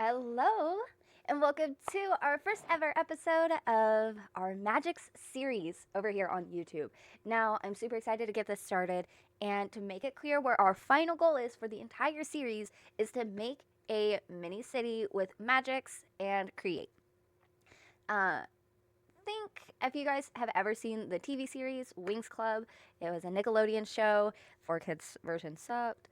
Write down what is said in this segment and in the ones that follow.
Hello, and welcome to our first ever episode of our Magix series over here on YouTube. Now, I'm super excited to get this started, and to make it clear where our final goal is for the entire series is to make a mini city with Magix and create. Think if you guys have ever seen the TV series Wings Club, it was a Nickelodeon show. 4Kids version sucked.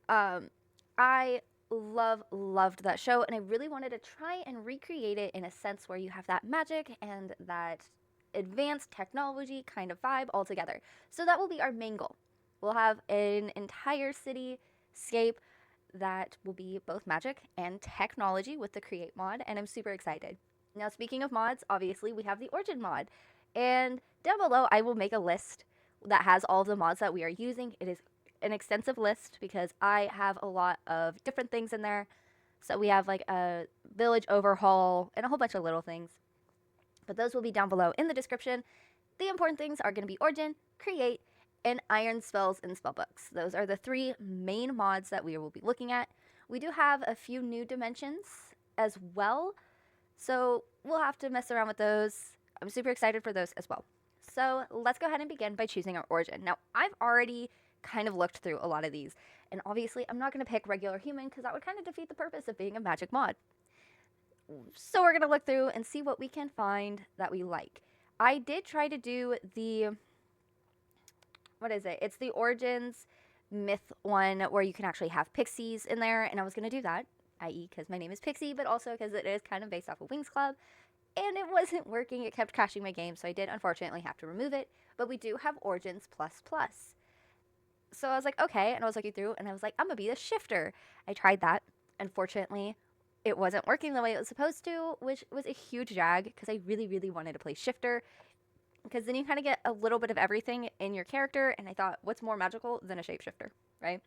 I loved that show, and I really wanted to try and recreate it in a sense where you have that magic and that advanced technology kind of vibe all together. So that will be our main goal. We'll have an entire cityscape that will be both magic and technology with the create mod, and I'm super excited. Now, speaking of mods, obviously we have the origin mod, and down below I will make a list that has all of the mods that we are using. It is an extensive list because I have a lot of different things in there. So we have like a village overhaul and a whole bunch of little things. But those will be down below in the description. The important things are going to be origin, create, and iron spells and spellbooks. Those are the three main mods that we will be looking at. We do have a few new dimensions as well, so we'll have to mess around with those. I'm super excited for those as well. So let's go ahead and begin by choosing our origin. Now, I've already kind of looked through a lot of these, and obviously I'm not going to pick regular human because that would kind of defeat the purpose of being a magic mod. So we're going to look through and see what we can find that we like. I did try to do the, what is it? It's the Origins myth one where you can actually have pixies in there, and I was going to do that, i.e. because my name is Pixie, but also because it is kind of based off of Wings Club, and it wasn't working. It kept crashing my game, so I did unfortunately have to remove it. But we do have Origins plus plus. So I was like, okay, and I was looking through, and I was like, I'm gonna be the shifter. I tried that. Unfortunately, it wasn't working the way it was supposed to, which was a huge drag because I really wanted to play shifter, because then you kind of get a little bit of everything in your character, and I thought, what's more magical than a shapeshifter, right?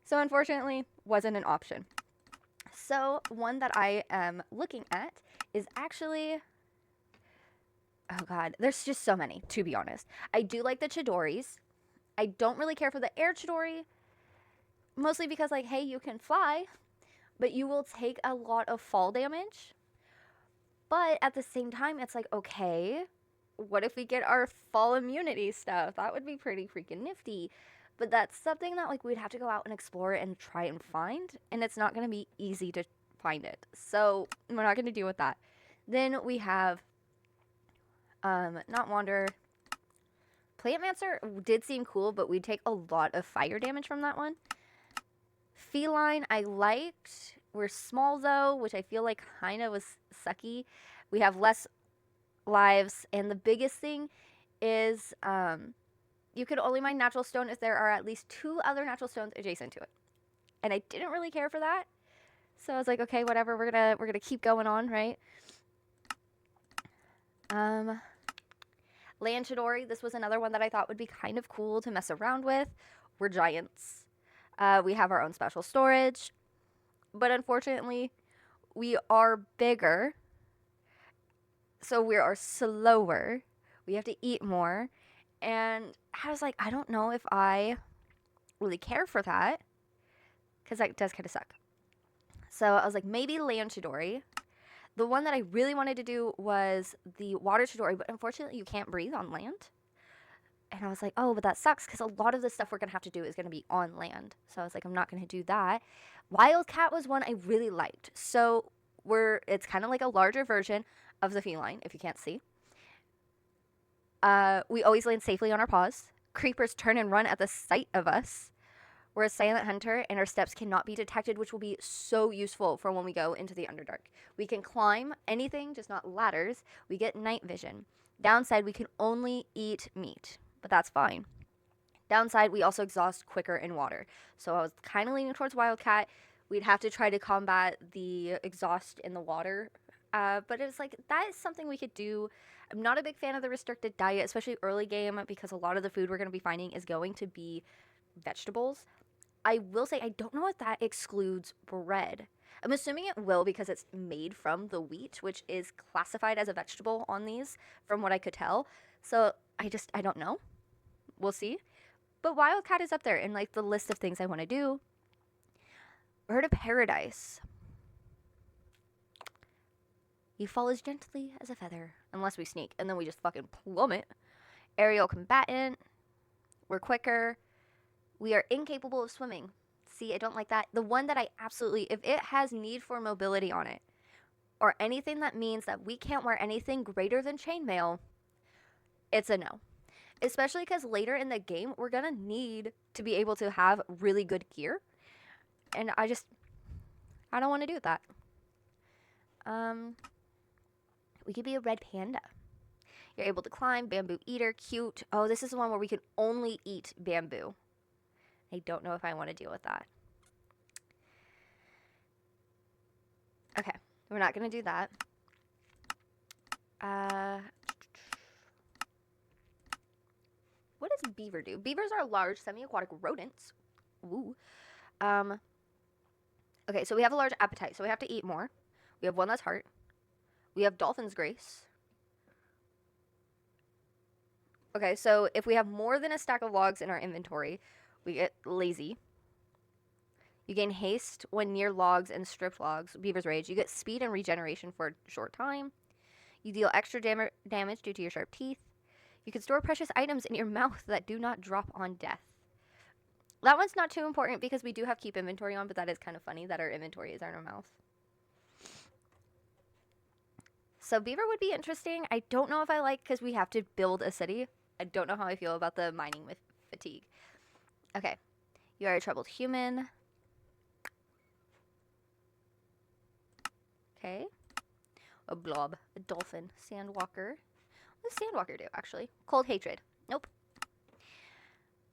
So unfortunately, wasn't an option. So one that I am looking at is actually, oh god, there's just so many, to be honest. I do like the Chidoris. I don't really care for the air Chidori, mostly because, like, hey, you can fly, but you will take a lot of fall damage. But at the same time, it's like, okay, what if we get our fall immunity stuff? That would be pretty freaking nifty. But that's something that, like, we'd have to go out and explore and try and find, and it's not going to be easy to find it. So we're not going to deal with that. Then we have, not Wander. Plantmancer did seem cool, but we'd take a lot of fire damage from that one. Feline, I liked. We're small, though, which I feel like kind of was sucky. We have less lives, and the biggest thing is you can only mine natural stone if there are at least 2 other natural stones adjacent to it. And I didn't really care for that. So I was like, okay, whatever, we're gonna keep going on, right? Land Chidori, this was another one that I thought would be kind of cool to mess around with. We're giants. We have our own special storage. But unfortunately, we are bigger. So we are slower. We have to eat more. And I was like, I don't know if I really care for that, because that does kind of suck. So I was like, maybe Land Chidori. The one that I really wanted to do was the water Chidori, but unfortunately you can't breathe on land. And I was like, oh, but that sucks because a lot of the stuff we're going to have to do is going to be on land. So I was like, I'm not going to do that. Wildcat was one I really liked. So it's kind of like a larger version of the feline, if you can't see. We always land safely on our paws. Creepers turn and run at the sight of us. We're a silent hunter, and our steps cannot be detected, which will be so useful for when we go into the Underdark. We can climb anything, just not ladders. We get night vision. Downside, we can only eat meat, but that's fine. Downside, we also exhaust quicker in water. So I was kind of leaning towards Wildcat. We'd have to try to combat the exhaust in the water. But it's like, that is something we could do. I'm not a big fan of the restricted diet, especially early game, because a lot of the food we're going to be finding is going to be vegetables. I will say I don't know if that excludes bread. I'm assuming it will because it's made from the wheat, which is classified as a vegetable on these, from what I could tell. So I don't know. We'll see. But Wildcat is up there in, like, the list of things I want to do. Bird of Paradise. You fall as gently as a feather, unless we sneak, and then we just fucking plummet. Aerial combatant. We're quicker. We are incapable of swimming. See, I don't like that. The one that I absolutely, if it has need for mobility on it, or anything that means that we can't wear anything greater than chainmail, it's a no. Especially because later in the game, we're going to need to be able to have really good gear. And I don't want to do that. We could be a red panda. You're able to climb, bamboo eater, cute. Oh, this is the one where we can only eat bamboo. I don't know if I want to deal with that. Okay, we're not going to do that. What does beaver do? Beavers are large semi-aquatic rodents. Ooh. Okay, so we have a large appetite, so we have to eat more. We have one less heart. We have dolphin's grace. Okay, so if we have more than a stack of logs in our inventory, we get lazy. You gain haste when near logs and stripped logs. Beaver's rage. You get speed and regeneration for a short time. You deal extra damage due to your sharp teeth. You can store precious items in your mouth that do not drop on death. That one's not too important because we do have keep inventory on, but that is kind of funny that our inventory is in our mouth. So beaver would be interesting. I don't know if I like because we have to build a city. I don't know how I feel about the mining with fatigue. Okay. You are a troubled human. Okay. A blob. A dolphin. Sandwalker. What does Sandwalker do, actually? Cold hatred. Nope.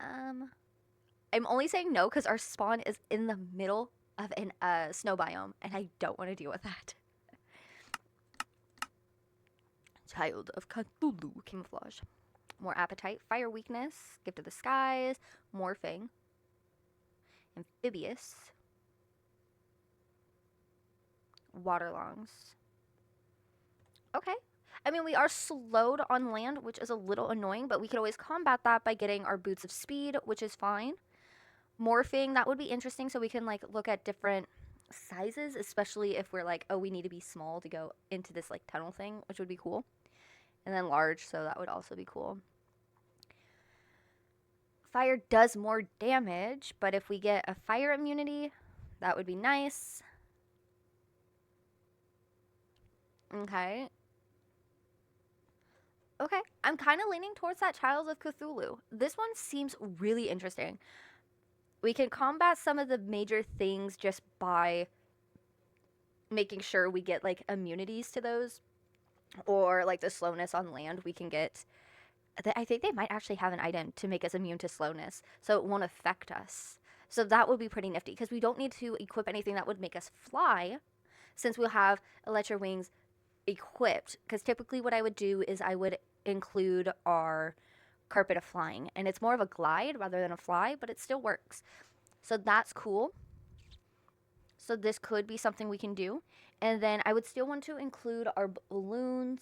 I'm only saying no because our spawn is in the middle of a snow biome, and I don't want to deal with that. Child of Cthulhu. Camouflage. More appetite. Fire weakness. Gift of the skies. Morphing. Amphibious. Waterlongs. Okay. I mean, we are slowed on land, which is a little annoying, but we could always combat that by getting our boots of speed, which is fine. Morphing, that would be interesting, so we can, like, look at different sizes, especially if we're like, oh, we need to be small to go into this, like, tunnel thing, which would be cool. And then large, so that would also be cool. Fire does more damage, but if we get a fire immunity, that would be nice. Okay. Okay, I'm kind of leaning towards that Child of Cthulhu. This one seems really interesting. We can combat some of the major things just by making sure we get, like, immunities to those. Or, like, the slowness on land, we can get... I think they might actually have an item to make us immune to slowness, so it won't affect us. So that would be pretty nifty, because we don't need to equip anything that would make us fly, since we'll have Electro Wings equipped. Because typically what I would do is I would include our Carpet of Flying, and it's more of a glide rather than a fly, but it still works. So that's cool. So this could be something we can do. And then I would still want to include our balloons,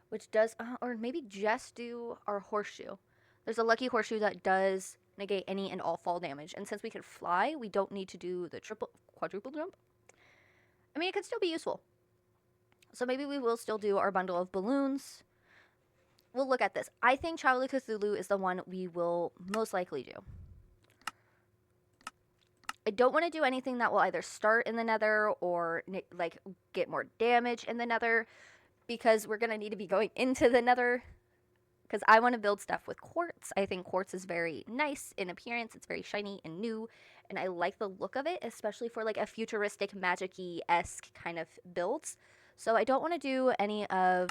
which does, or maybe just do our horseshoe. There's a lucky horseshoe that does negate any and all fall damage. And since we can fly, we don't need to do the quadruple jump. I mean, it could still be useful. So maybe we will still do our bundle of balloons. We'll look at this. I think Child of Cthulhu is the one we will most likely do. I don't want to do anything that will either start in the nether or, like, get more damage in the nether, because we're going to need to be going into the nether, because I want to build stuff with quartz. I think quartz is very nice in appearance. It's very shiny and new, and I like the look of it, especially for, like, a futuristic, magic-y-esque kind of builds. So I don't want to do any of...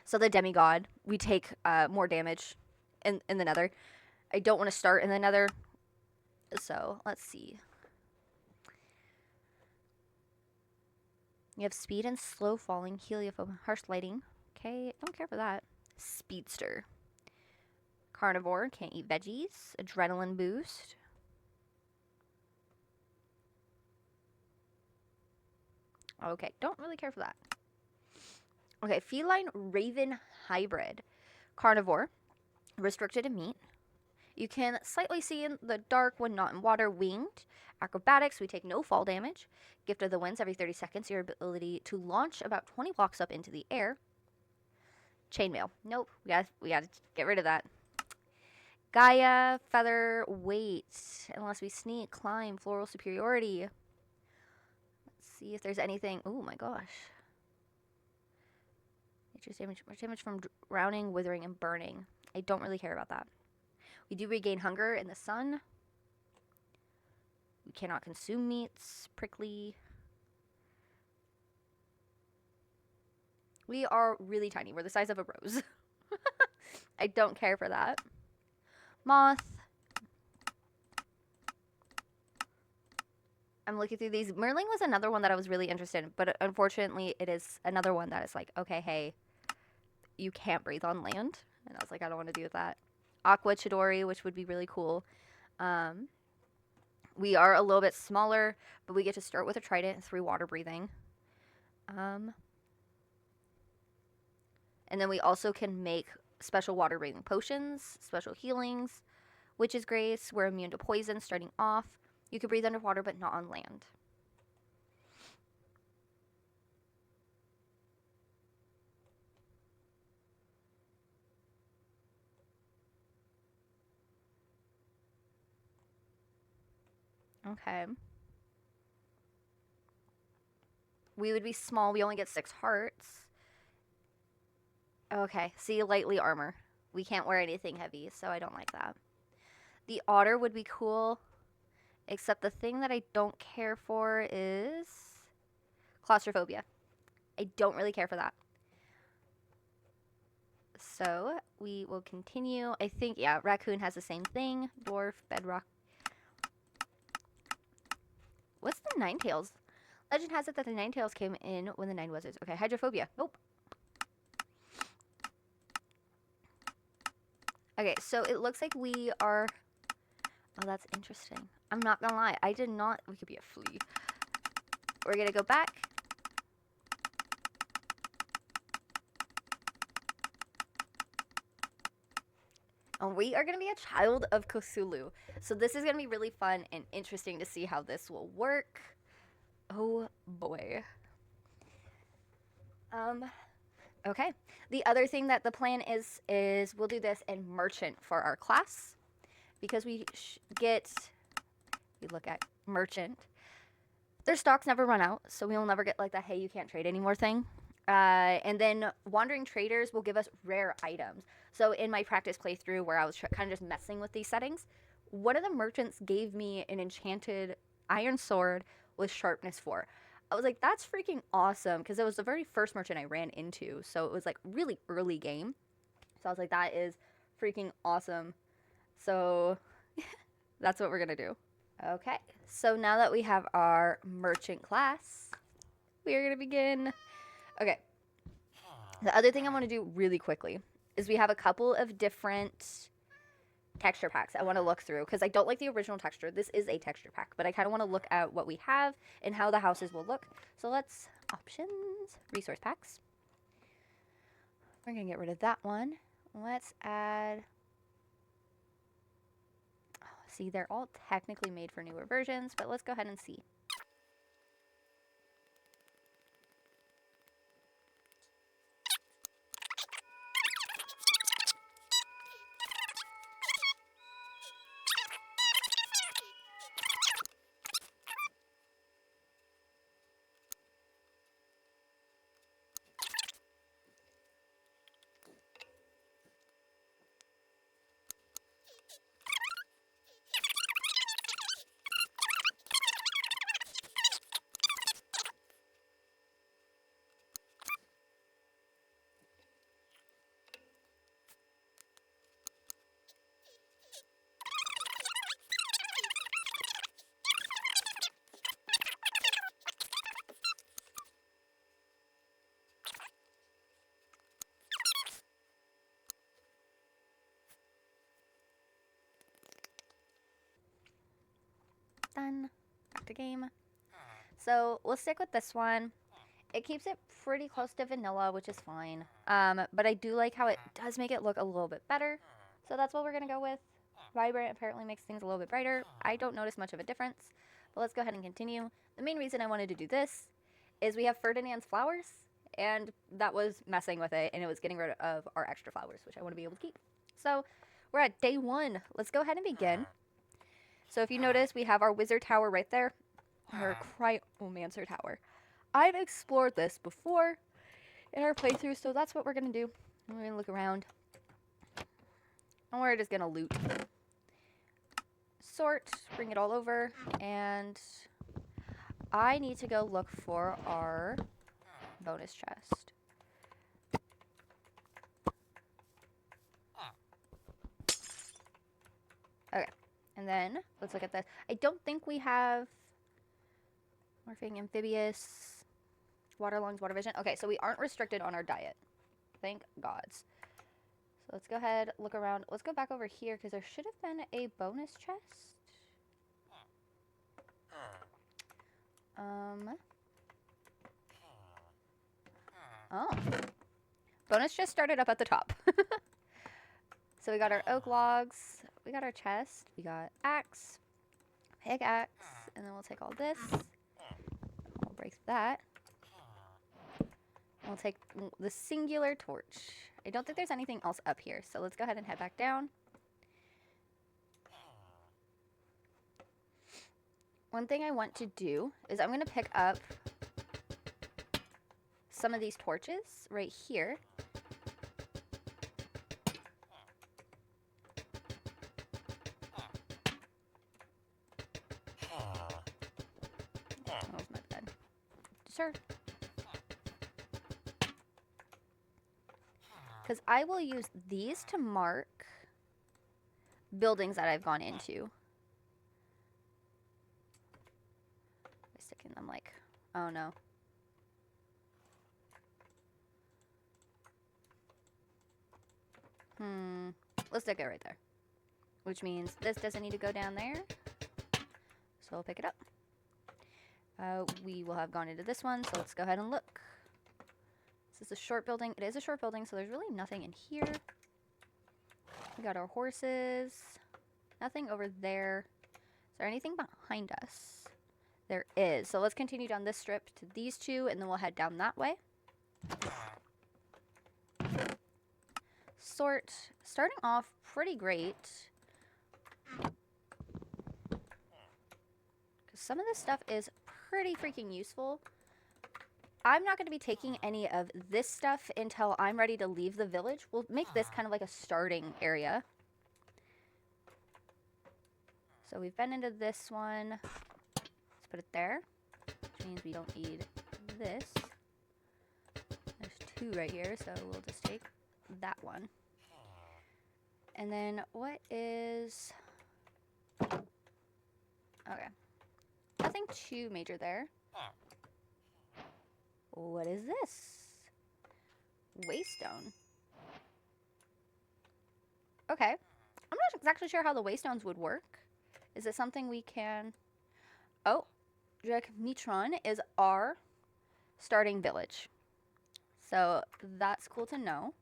So the demigod, we take more damage in the nether. I don't want to start in the nether. So, let's see. You have speed and slow falling, heliophobe, harsh lighting. Okay, don't care for that. Speedster. Carnivore, can't eat veggies. Adrenaline boost. Okay, don't really care for that. Okay, feline raven hybrid. Carnivore, restricted to meat. You can slightly see in the dark when not in water. Winged. Acrobatics, we take no fall damage. Gift of the Winds, every 30 seconds, your ability to launch about 20 blocks up into the air. Chainmail. Nope, we gotta get rid of that. Gaia, feather, weight. Unless we sneak, climb, floral superiority. Let's see if there's anything. Oh my gosh. Nature's damage, much damage from drowning, withering, and burning. I don't really care about that. We do regain hunger in the sun. We cannot consume meats. Prickly. We are really tiny. We're the size of a rose. I don't care for that. Moth. I'm looking through these. Merling was another one that I was really interested in, but unfortunately it is another one that is like, okay, hey, you can't breathe on land. And I was like, I don't want to deal with that. Aquaculture, which would be really cool. We are a little bit smaller, but we get to start with a trident and 3 water breathing. And then we also can make special water breathing potions, special healings, Witch's Grace. We're immune to poison starting off. You can breathe underwater, but not on land. Okay. We would be small. We only get 6 hearts. Okay. See, lightly armor. We can't wear anything heavy, so I don't like that. The otter would be cool. Except the thing that I don't care for is claustrophobia. I don't really care for that. So we will continue. I think, yeah, raccoon has the same thing. Dwarf, bedrock. What's the Ninetales? Legend has it that the Ninetales came in when the 9 wizards. Okay, hydrophobia. Nope. Okay, so it looks like we are... Oh, that's interesting. I'm not gonna lie. I did not... We could be a flea. We're gonna go back. And we are gonna be a child of Cthulhu. So this is gonna be really fun and interesting to see how this will work. Oh, boy. Okay. The other thing that the plan is we'll do this in merchant for our class. Because we look at merchant. Their stocks never run out, so we'll never get like the hey, you can't trade anymore thing. And then wandering traders will give us rare items. So in my practice playthrough where I was kind of just messing with these settings, one of the merchants gave me an enchanted iron sword with sharpness 4. I was like, that's freaking awesome, because it was the very first merchant I ran into, so it was like really early game. So I was like, that is freaking awesome. So that's what we're gonna do. Okay, so now that we have our merchant class, we are gonna begin. Okay, the other thing I want to do really quickly is we have a couple of different texture packs I want to look through, because I don't like the original texture. This is a texture pack, but I kind of want to look at what we have and how the houses will look. So let's options, resource packs. We're gonna get rid of that one. Let's add... See, they're all technically made for newer versions, but let's go ahead and see. Done. Back to game. So we'll stick with this one. It keeps it pretty close to vanilla, which is fine. But I do like how it does make it look a little bit better. So that's what we're going to go with. Vibrant apparently makes things a little bit brighter. I don't notice much of a difference, but let's go ahead and continue. The main reason I wanted to do this is we have Ferdinand's flowers, and that was messing with it, and it was getting rid of our extra flowers, which I want to be able to keep. So we're at day 1. Let's go ahead and begin. So if you notice, we have our wizard tower right there, our cryomancer tower. I've explored this before in our playthrough, so that's what we're going to do. We're going to look around, and we're just going to loot. Sort, bring it all over, and I need to go look for our bonus chest. Okay, and then let's look at this. I don't think we have morphing, amphibious, water lungs, water vision. Okay, so we aren't restricted on our diet. Thank gods. So let's go ahead, look around. Let's go back over here because there should have been a bonus chest. Oh. Bonus chest started up at the top. So we got our oak logs, we got our chest, we got axe, pickaxe, and then we'll take all this. We'll break that. We'll take the singular torch. I don't think there's anything else up here, so let's go ahead and head back down. One thing I want to do is I'm going to pick up some of these torches right here. That was my bed. Sure. Because I will use these to mark buildings that I've gone into. By sticking them like, oh no. Let's stick it right there. Which means this doesn't need to go down there. So I'll pick it up. We will have gone into this one, so let's go ahead and look. This is a short building. It is a short building, so there's really nothing in here. We got our horses. Nothing over there. Is there anything behind us? There is. So let's continue down this strip to these two, and then we'll head down that way. Sort. Starting off pretty great. Because some of this stuff is pretty freaking useful. I'm not going to be taking any of this stuff until I'm ready to leave the village. We'll make this kind of like a starting area. So we've been into this one. Let's put it there, which means we don't need this. There's 2 right here, so we'll just take that one. And then what is... Okay. Nothing too major there. What is this? Waystone. Okay. I'm not exactly sure how the waystones would work. Is it something we can... Oh, Mitron is our starting village. So that's cool to know.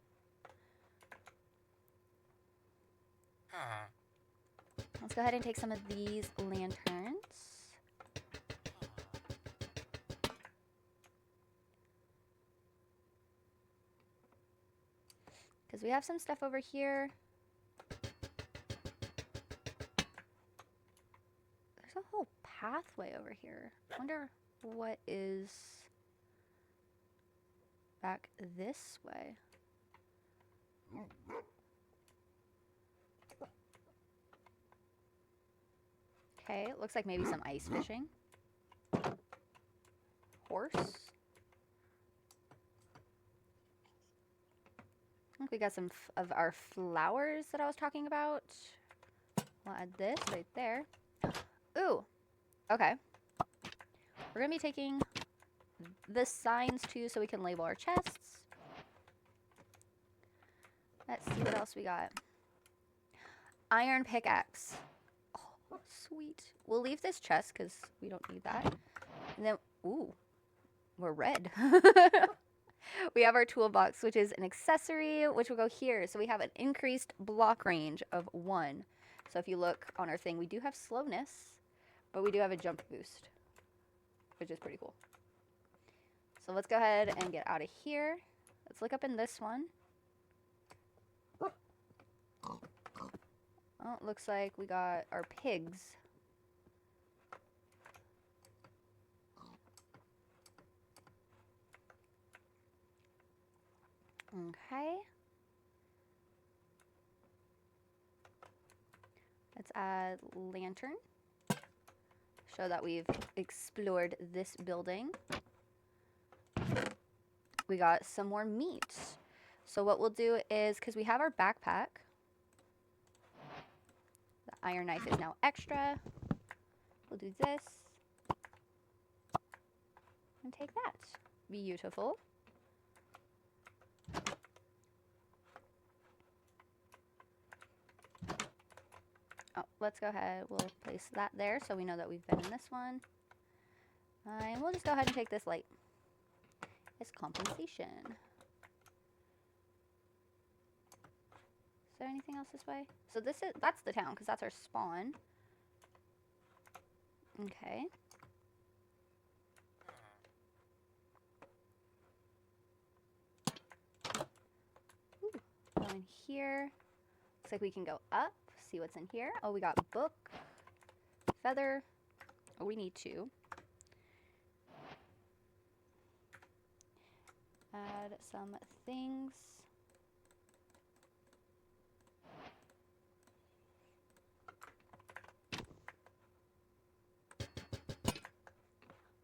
Let's go ahead and take some of these lanterns. Because we have some stuff over here. There's a whole pathway over here. I wonder what is back this way. Okay, it looks like maybe some ice fishing. Horse. I think we got some of our flowers that I was talking about. We'll add this right there. Ooh, okay. We're going to be taking the signs too so we can label our chests. Let's see what else we got. Iron pickaxe. Oh, sweet. We'll leave this chest because we don't need that. And then, ooh, we're red. We have our toolbox, which is an accessory, which will go here. So we have an increased block range of 1. So if you look on our thing, we do have slowness, but we do have a jump boost, which is pretty cool. So let's go ahead and get out of here. Let's look up in this one. Oh, it looks like we got our pigs. Okay. Let's add lantern. Show that we've explored this building. We got some more meat. So what we'll do is, because we have our backpack, the iron knife is now extra. We'll do this. And take that. Beautiful. Oh, let's go ahead. We'll place that there so we know that we've been in this one. And we'll just go ahead and take this light. It's compensation. Is there anything else this way? So that's the town, because that's our spawn. Okay. Ooh, go in here. Looks like we can go up, see what's in here. Oh, we got book, feather. Oh, we need two. Add some things.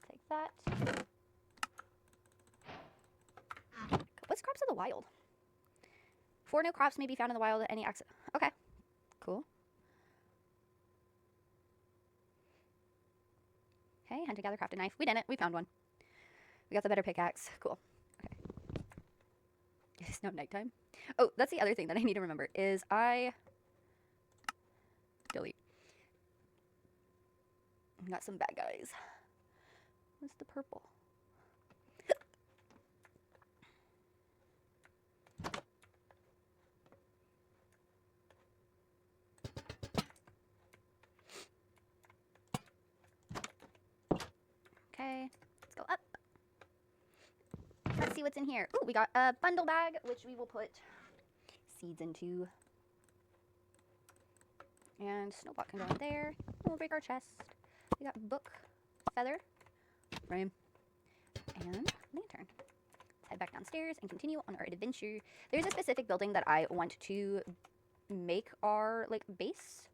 Take that. What's crops of the wild? 4 new crops may be found in the wild at any accident. Okay, cool. Okay, hunt and gather, craft a knife. We did it. We found one. We got the better pickaxe. Cool. Okay. It's now nighttime. Oh, that's the other thing that I need to remember is delete. Got some bad guys. What's the purple? Okay, let's go up. Let's see what's in here. Ooh, we got a bundle bag, which we will put seeds into. And snowball can go in there. We'll break our chest. We got book, feather, frame, and lantern. Let's head back downstairs and continue on our adventure. There's a specific building that I want to make our base.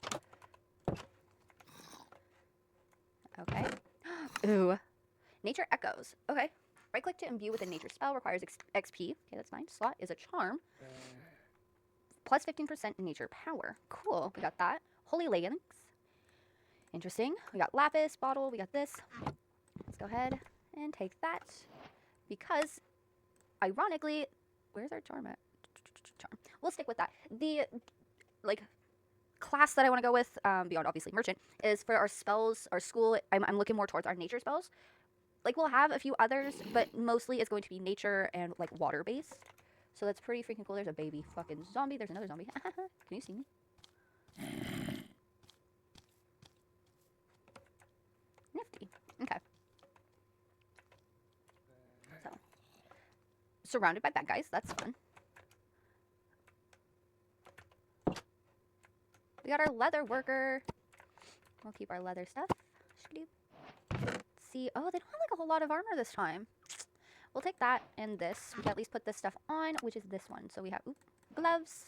Okay. Ooh. Nature echoes. Okay. Right click to imbue with a nature spell, requires XP. Okay, that's fine. Slot is a charm. Plus 15% nature power. Cool. We got that. Holy leggings. Interesting. We got lapis, bottle. We got this. Let's go ahead and take that. Because, ironically, where's our charm at? Charm. We'll stick with that. The, class that I want to go with, beyond obviously merchant, is for our spells, our school. I'm looking more towards our nature spells. We'll have a few others, but mostly it's going to be nature and, water-based. So that's pretty freaking cool. There's a baby fucking zombie. There's another zombie. Can you see me? Nifty. Okay. So, surrounded by bad guys. That's fun. We got our leather worker. We'll keep our leather stuff. Let's see. Oh, they don't have a whole lot of armor this time. We'll take that and this. We can at least put this stuff on, which is this one. So we have gloves.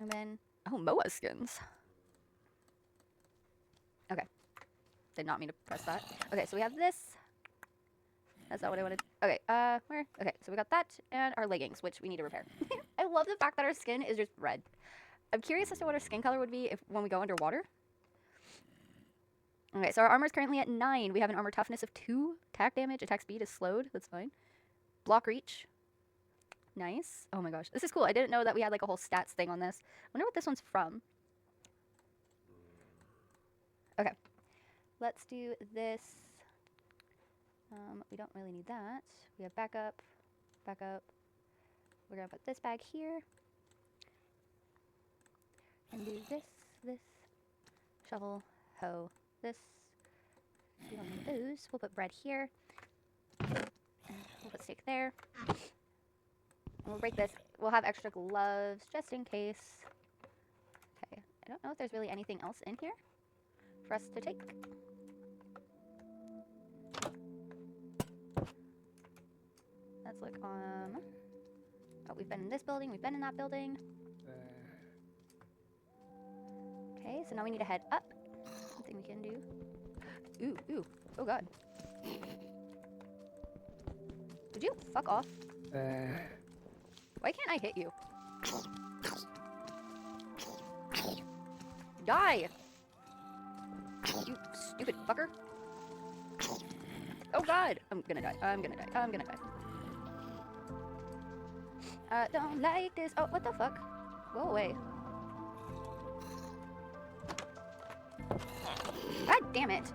And then, Moa skins. Okay. Did not mean to press that. Okay, so we have this. That's not what I wanted. Okay, where? Okay, so we got that and our leggings, which we need to repair. I love the fact that our skin is just red. I'm curious as to what our skin color would be when we go underwater. Okay, so our armor is currently at 9. We have an armor toughness of 2. Attack damage, attack speed is slowed. That's fine. Block reach. Nice. Oh my gosh, this is cool. I didn't know that we had a whole stats thing on this. I wonder what this one's from. Okay, let's do this. We don't really need that. We have backup. Backup. We're gonna put this bag here. And do this. this. Shovel, hoe, this. We don't need those. We'll put bread here. We'll put steak there. And we'll break this. We'll have extra gloves just in case. Okay. I don't know if there's really anything else in here for us to take. Let's look. Oh, we've been in this building. We've been in that building. Okay, so now we need to head up. Something we can do. Ooh, ooh. Oh, God. Would you fuck off? Why can't I hit you? Die! You stupid fucker. Oh, God. I'm gonna die. I'm gonna die. I'm gonna die. Don't like this. Oh, what the fuck? Go away. God damn it.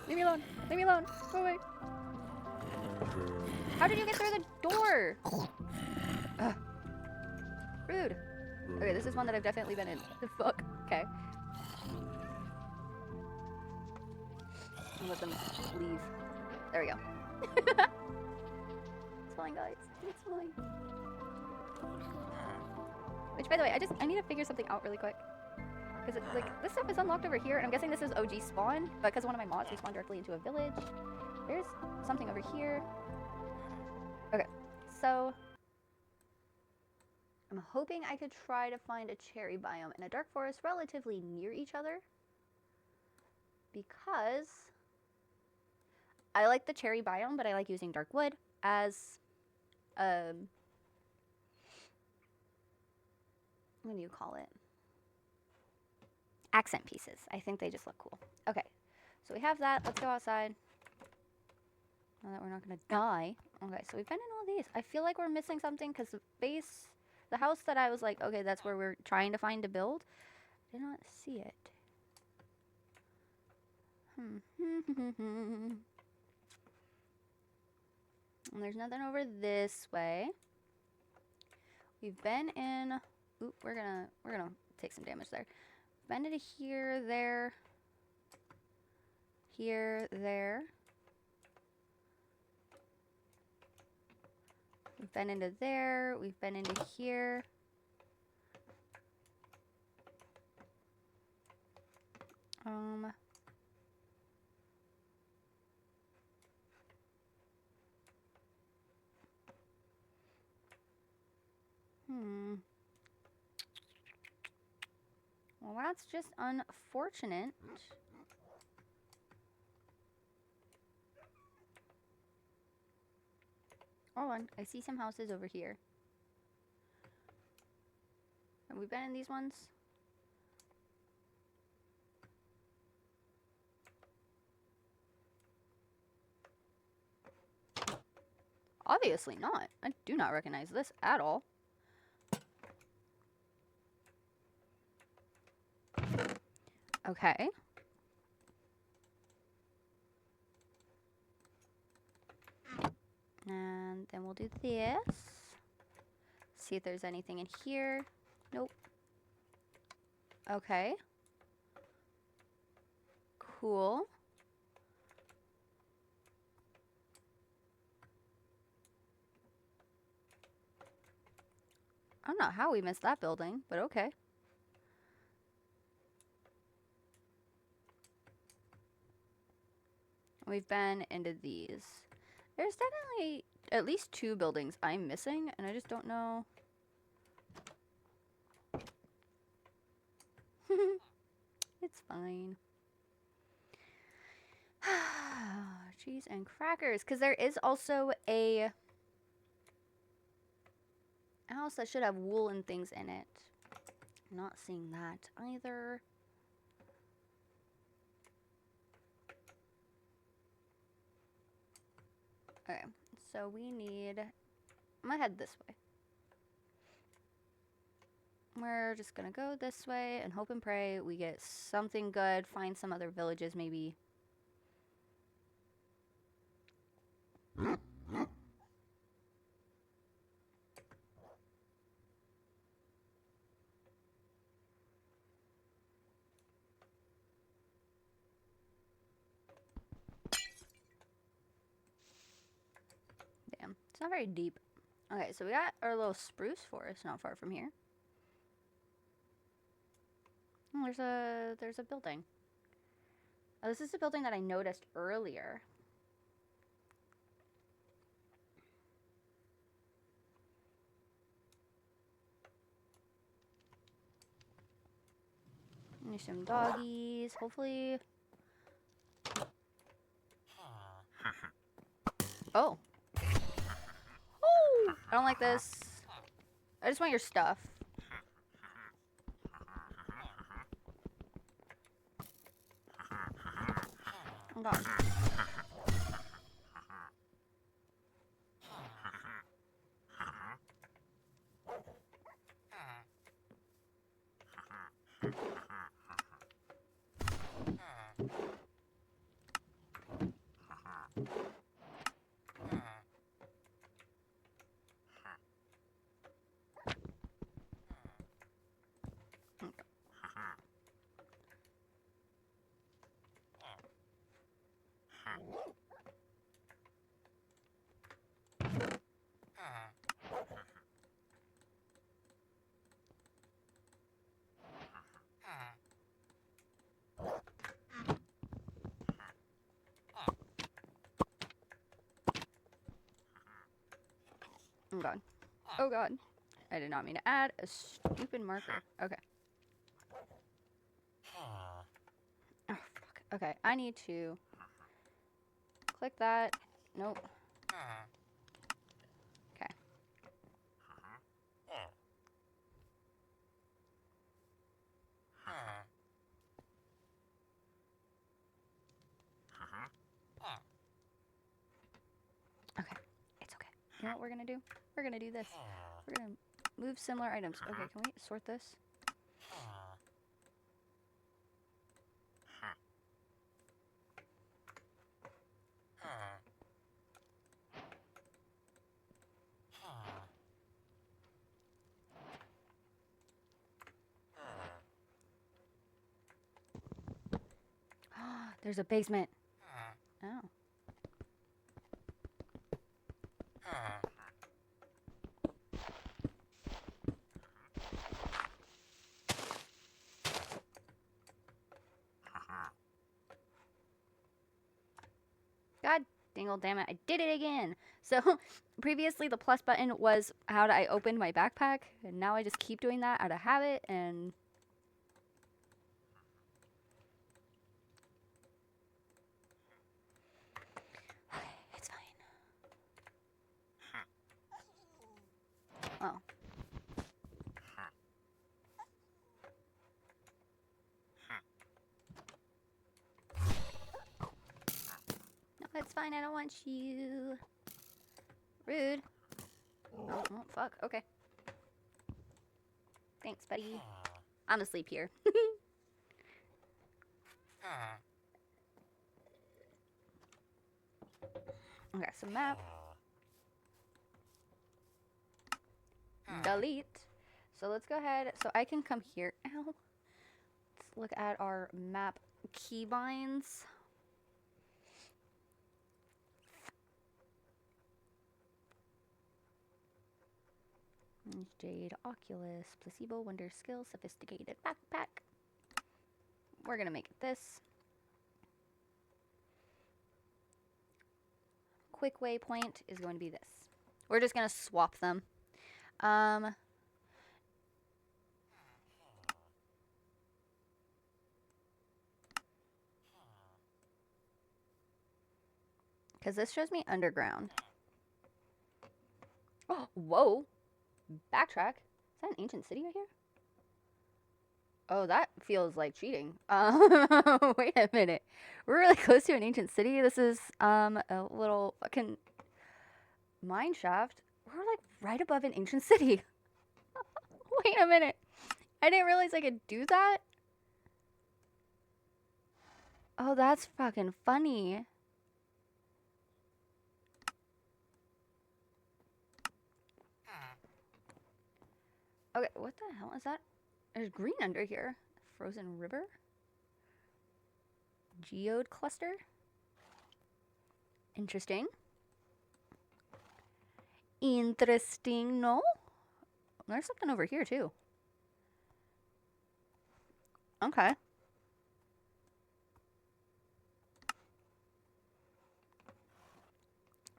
Leave me alone. Leave me alone. Go away. How did you get through the door? Ugh. Rude. Okay, this is one that I've definitely been in. The fuck? Okay. I'll let them leave. There we go. It's fine, guys. It's fine. Which, by the way, I need to figure something out really quick. Because, like, this stuff is unlocked over here, and I'm guessing this is OG spawn, but because one of my mods, we spawned directly into a village. There's something over here. Okay, so I'm hoping I could try to find a cherry biome and a dark forest relatively near each other. Because I like the cherry biome, but I like using dark wood as, what do you call it? Accent pieces. I think they just look cool. Okay, so we have that. Let's go outside. Now that we're not gonna die. Okay, so we've been in all these. I feel like we're missing something because the house that I was like, okay, that's where we're trying to find to build. I did not see it. And there's nothing over this way. We've been in. Oop, we're gonna take some damage there. Been into here, there, here, there. We've been into there. We've been into here. Well, that's just unfortunate. Hold on, I see some houses over here. Have we been in these ones? Obviously not. I do not recognize this at all. Okay. And then we'll do this. See if there's anything in here. Nope. Okay. Cool. I don't know how we missed that building, but okay. We've been into these. There's definitely at least 2 buildings I'm missing, and I just don't know. It's fine. Cheese and crackers, because there is also a house that should have wool and things in it. I'm not seeing that either. Okay, so we need, I'm gonna head this way. We're just gonna go this way and hope and pray we get something good, find some other villages maybe. not very deep. Okay, so we got our little spruce forest not far from here. Oh, there's a building. Oh, this is a building that I noticed earlier. There's some doggies, hopefully. Oh. Oh! I don't like this. I just want your stuff. Oh god. Oh god. Oh god. I did not mean to add a stupid marker. Okay. Oh fuck. Okay, I need to click that. Nope. Okay. Okay. It's okay. You know what we're gonna do? We're gonna do this. We're gonna move similar items. Okay, can we sort this? There's a basement. Oh. God dingle damn it, I did it again. So previously the plus button was how I opened my backpack, and now I just keep doing that out of habit, and okay, it's fine. Oh. No, it's fine, I don't want you. Rude. Oh, oh fuck, okay. Thanks, buddy. I'm asleep here. Okay, so map. Delete. So let's go ahead. So I can come here. Ow. Let's look at our map keybinds. Jade, Oculus, Placebo, Wonder, Skill, Sophisticated Backpack. We're gonna make it this. Quick waypoint is going to be this. We're just gonna swap them. Because this shows me underground. Oh, whoa. Backtrack. Is that an ancient city right here? Oh, that feels like cheating. Wait a minute. We're really close to an ancient city. This is a little fucking mine shaft. We're like right above an ancient city. Wait a minute. I didn't realize I could do that. Oh, that's fucking funny. Okay, what the hell is that? There's green under here. Frozen river? Geode cluster? Interesting. Interesting, no? There's something over here, too. Okay.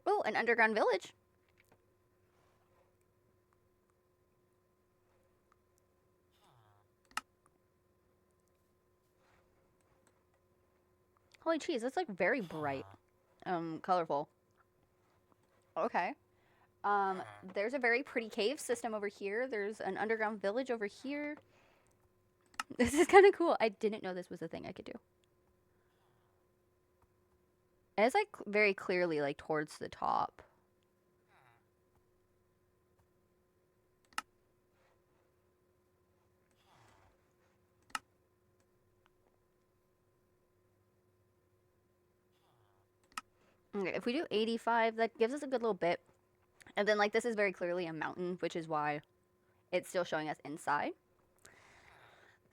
Oh, an underground village. Holy cheese, that's like very bright. Colorful. Okay. There's a very pretty cave system over here. There's an underground village over here. This is kind of cool. I didn't know this was a thing I could do. And it's like very clearly like towards the top. Okay, if we do 85, that gives us a good little bit. And then like this is very clearly a mountain, which is why it's still showing us inside.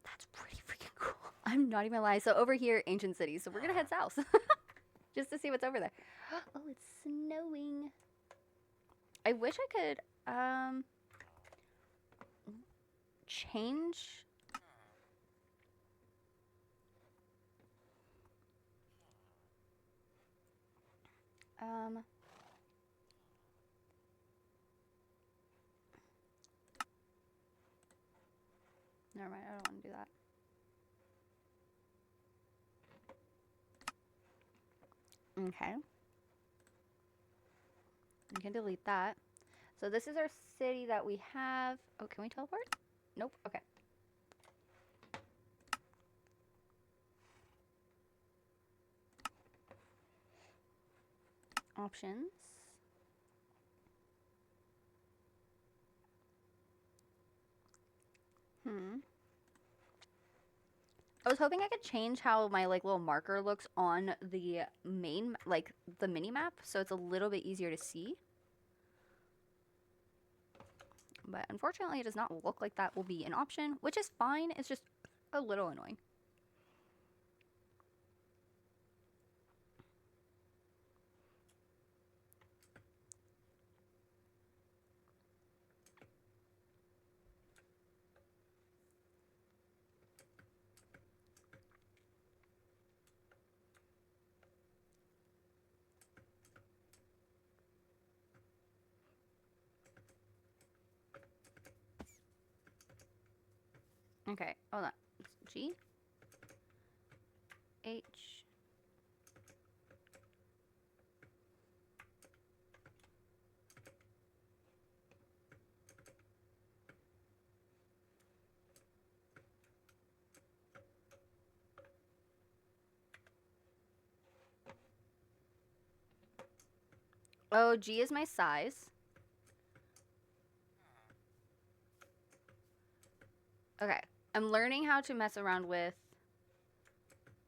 That's pretty freaking cool. I'm not even lying. So over here, ancient city. So we're gonna head south just to see what's over there. Oh, it's snowing. I wish I could change. Never mind. I don't want to do that. Okay. We can delete that. So this is our city that we have. Oh, can we teleport? Nope. Okay. Options. I was hoping I could change how my like little marker looks on the main, like the mini map, so it's a little bit easier to see. But unfortunately, it does not look like that will be an option, which is fine. It's just a little annoying. Okay, hold on. It's G H. Oh, G is my size. Okay, I'm learning how to mess around with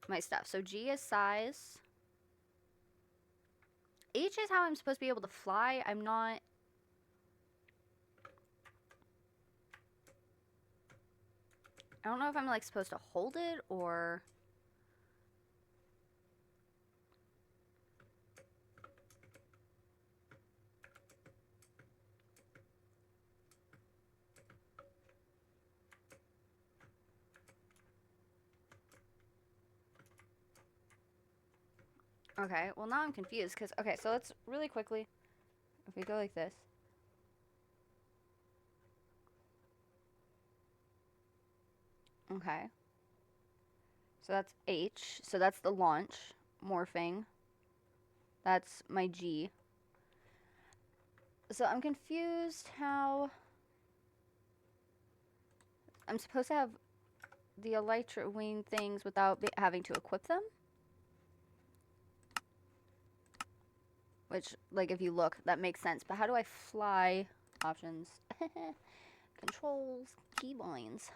my stuff. So G is size. H is how I'm supposed to be able to fly. I'm not. I don't know if I'm like supposed to hold it or. Okay, well now I'm confused because, okay, so let's really quickly, if we go like this. Okay. So that's H, so that's the launch, morphing. That's my G. So I'm confused how I'm supposed to have the elytra wing things without having to equip them. Which, like, if you look, that makes sense. But how do I fly? Options. Controls. Keybinds.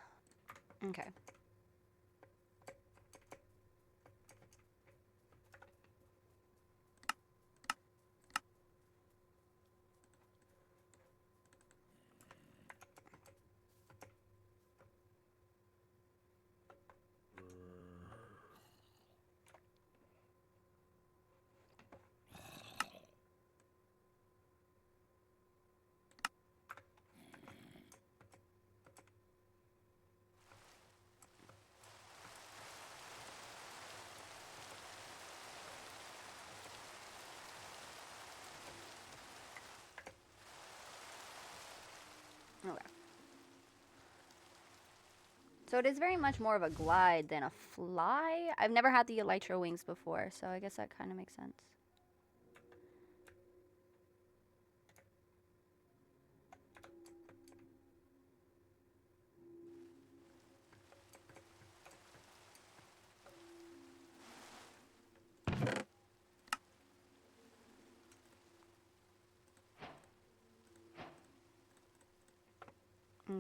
Okay. So it is very much more of a glide than a fly. I've never had the elytra wings before, so I guess that kind of makes sense.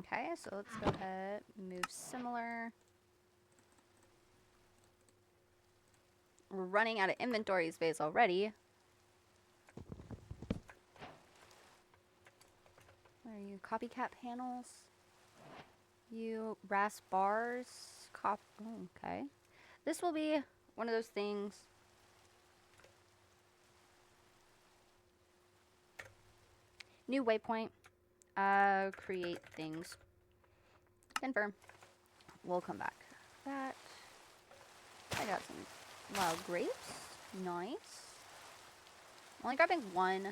Okay, so let's go ahead, move similar. We're running out of inventory space already. Where are you? Copycat panels. You brass bars. Oh, okay. This will be one of those things. New waypoint. Create things. Confirm. We'll come back. That. I got some wild grapes. Nice. Only grabbing one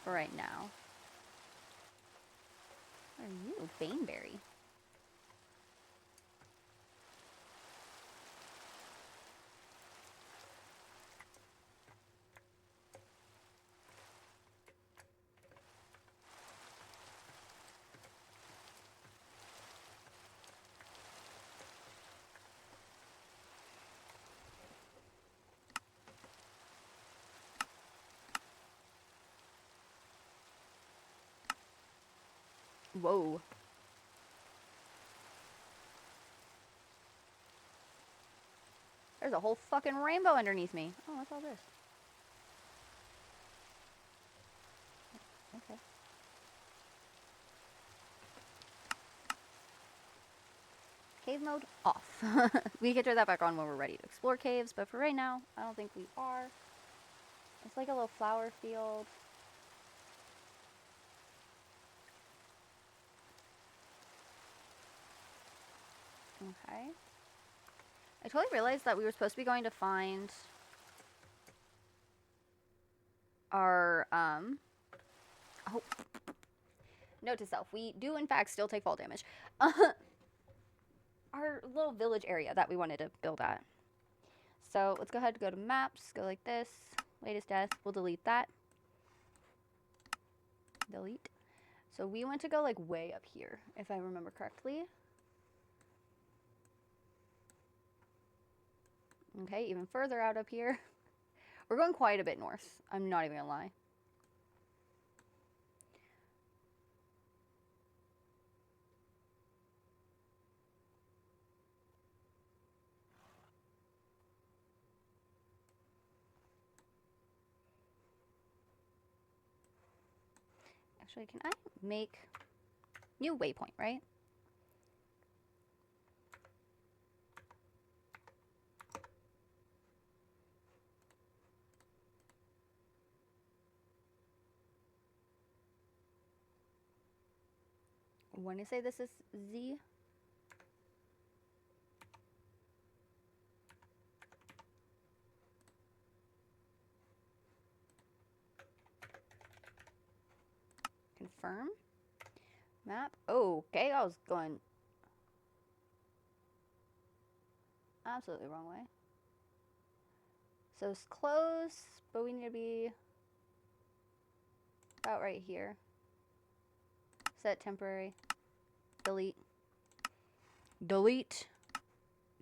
for right now. What are you? Baneberry. Whoa. There's a whole fucking rainbow underneath me. Oh, what's all this? Okay. Cave mode off. We can turn that back on when we're ready to explore caves, but for right now, I don't think we are. It's like a little flower field. Okay. I totally realized that we were supposed to be going to find our, oh. Note to self, we do in fact still take fall damage. Our little village area that we wanted to build at. So let's go ahead and go to maps, go like this. Latest death, we'll delete that. Delete. So we want to go like way up here, if I remember correctly. Okay, even further out up here. We're going quite a bit north. I'm not even gonna lie. Actually, can I make new waypoint, right? When I say this is Z. Confirm. Map. Oh, okay, I was going absolutely wrong way. So it's close, but we need to be about right here. Set temporary. Delete. Delete.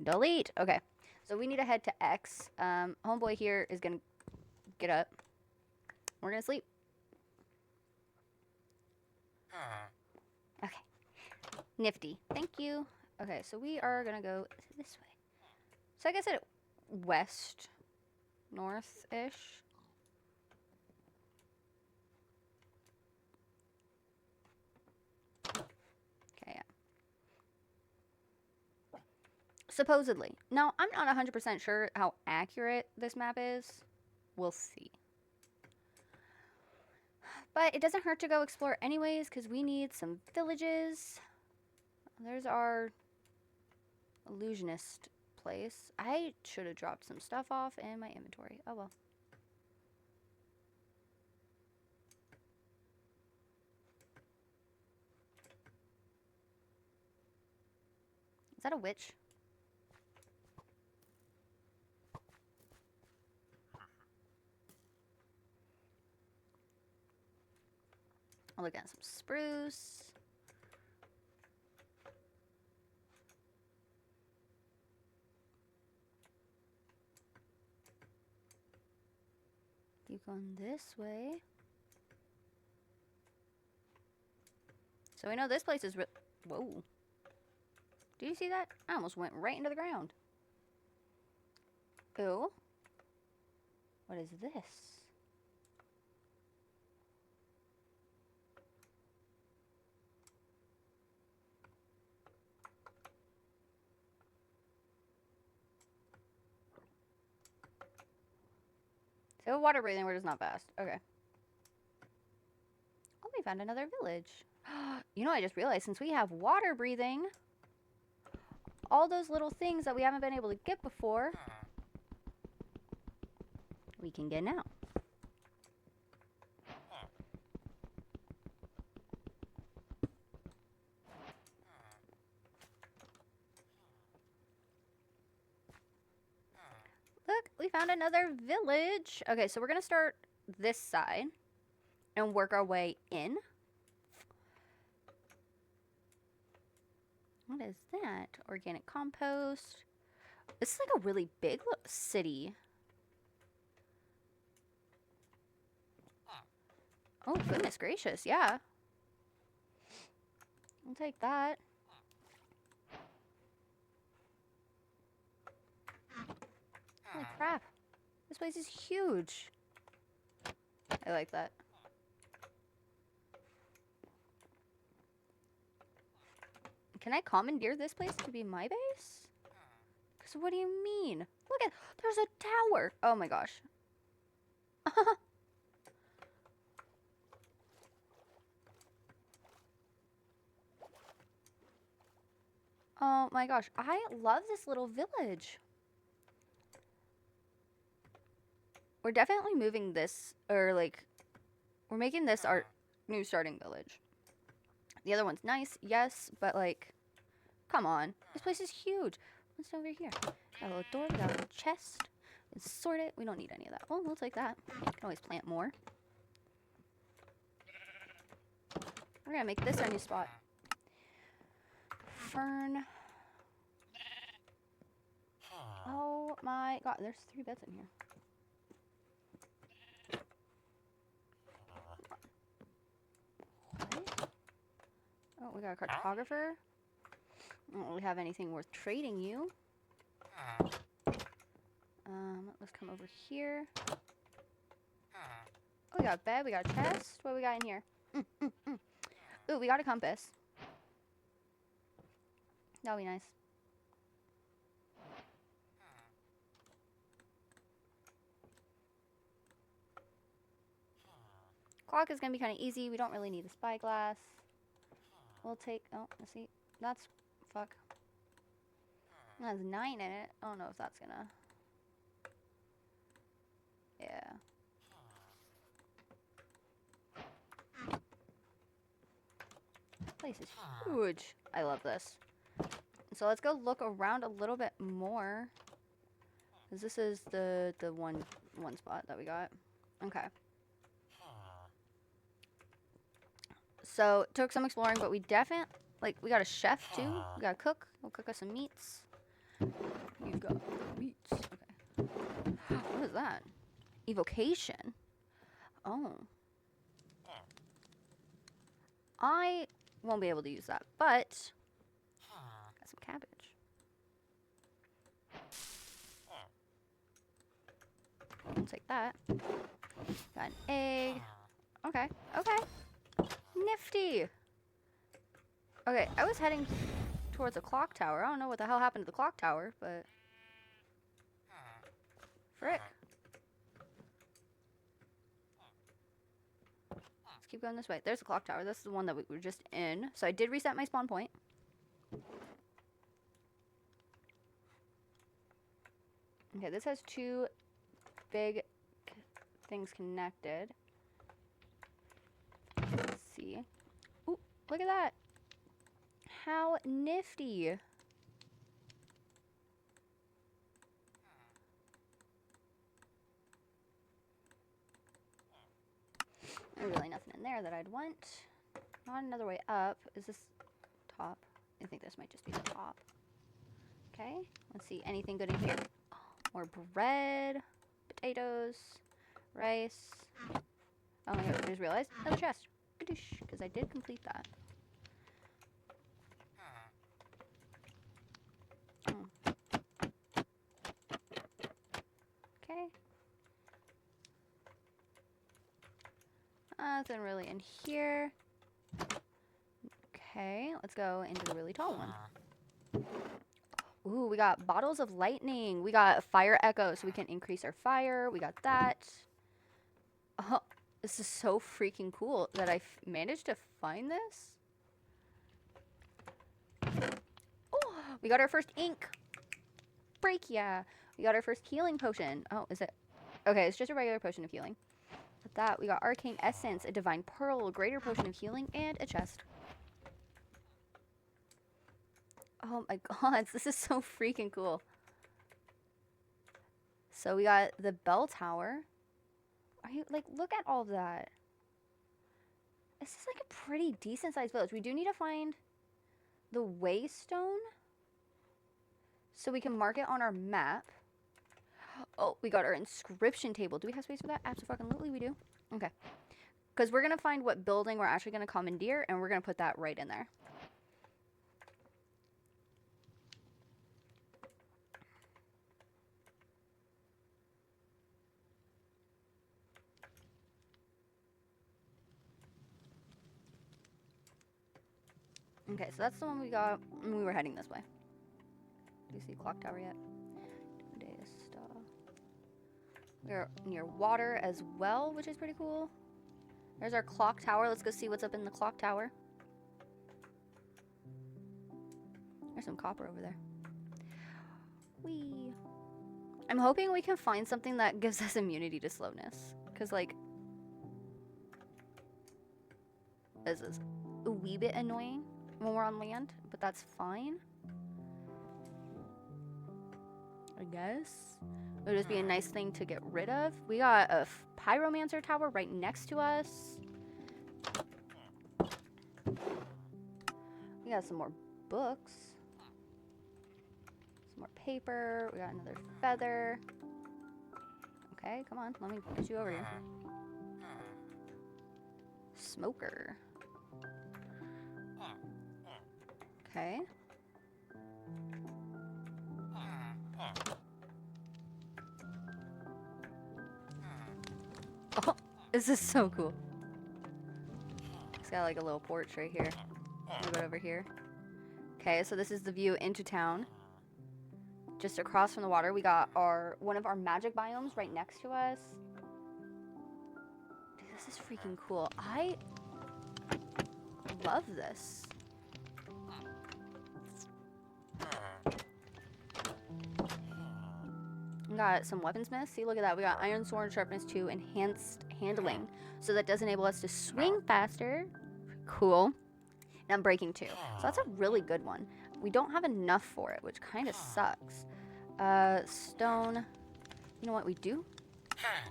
Delete. Okay. So we need to head to X. Homeboy here is going to get up. We're going to sleep. Okay. Nifty. Thank you. Okay, so we are going to go this way. So I guess it west, north-ish. Okay, yeah. Supposedly. Now, I'm not 100% sure how accurate this map is. We'll see. But it doesn't hurt to go explore anyways, because we need some villages. There's our illusionist place. I should have dropped some stuff off in my inventory. Oh well. Is that a witch? I'll look at some spruce. Keep going this way. So we know this place is whoa. Do you see that? I almost went right into the ground. Ooh. What is this? So water breathing, we're just not fast. Okay. Oh, we found another village. You know, I just realized since we have water breathing, all those little things that we haven't been able to get before, we can get now. Look, we found another village. Okay, so we're going to start this side and work our way in. What is that? Organic compost. This is like a really big city. Oh, goodness gracious, yeah. I'll take that. Holy crap. This place is huge. I like that. Can I commandeer this place to be my base? Because what do you mean? Look at, there's a tower. Oh my gosh. Oh my gosh. I love this little village. We're definitely moving this, or like, we're making this our new starting village. The other one's nice, yes, but like, come on. This place is huge. What's over here? Got a little door, we got a little chest. Let's sort it. We don't need any of that. Oh, we'll take that. Can always plant more. We're gonna make this our new spot. Fern. Oh my god, there's 3 beds in here. What? Oh, we got a cartographer. Don't really have anything worth trading you. Let's come over here. Oh, we got a bed, we got a chest. What we got in here? Ooh, we got a compass. That'll be nice. Clock is going to be kind of easy. We don't really need a spyglass. We'll take... Oh, let's see. That's... Fuck. It has 9 in it. I don't know if that's going to... Yeah. This place is huge. I love this. So let's go look around a little bit more. Because this is the one spot that we got. Okay. So, took some exploring, but we definitely, like, we got a chef, too. We got a cook. We'll cook us some meats. You got meats. Okay. What is that? Evocation? Oh. I won't be able to use that, but got some cabbage. I'll take that. Got an egg. Okay, okay. Nifty. Okay, I was heading towards a clock tower. I don't know what the hell happened to the clock tower, but... Frick. Let's keep going this way. There's the clock tower. This is the one that we were just in. So I did reset my spawn point. Okay, this has 2 big things connected. Let's see. Ooh, look at that. How nifty. There's really nothing in there that I'd want. Not another way up. Is this top? I think this might just be the top. Okay, let's see. Anything good in here? More bread, potatoes, rice. Oh my god, I just realized. Another chest. Because I did complete that. Okay. Nothing really in here. Okay, let's go into the really tall one. Ooh, we got bottles of lightning. We got a fire echo, so we can increase our fire. We got that. Oh, this is so freaking cool that I managed to find this. Oh, we got our first ink. Break, yeah. We got our first healing potion. Oh, is it? Okay, it's just a regular potion of healing. With that, we got arcane essence, a divine pearl, a greater potion of healing, and a chest. Oh my god, this is so freaking cool. So we got the bell tower. Are you, like, look at all of that. This is like a pretty decent sized village. We do need to find the waystone so we can mark it on our map. Oh, we got our inscription table. Do we have space for that? Absolutely we do. Okay. Because we're going to find what building we're actually going to commandeer, and we're going to put that right in there. Okay, so that's the one we got when we were heading this way. Do you see clock tower yet? We're near water as well, which is pretty cool. There's our clock tower. Let's go see what's up in the clock tower. There's some copper over there. Whee! I'm hoping we can find something that gives us immunity to slowness. Because, like, this is a wee bit annoying when we're on land, but that's fine. I guess. It would just be a nice thing to get rid of. We got a pyromancer tower right next to us. We got some more books. Some more paper. We got another feather. Okay, come on. Let me get you over here. Smoker. Okay. Oh, this is so cool. It's got like a little porch right here. Move it over here. Okay, so this is the view into town. Just across from the water, we got one of our magic biomes right next to us. Dude, this is freaking cool. I love this. We got some weaponsmiths. See, look at that. We got iron sword sharpness 2, enhanced handling. So that does enable us to swing faster. Cool. And breaking 2. So that's a really good one. We don't have enough for it, which kind of sucks. Stone. You know what we do?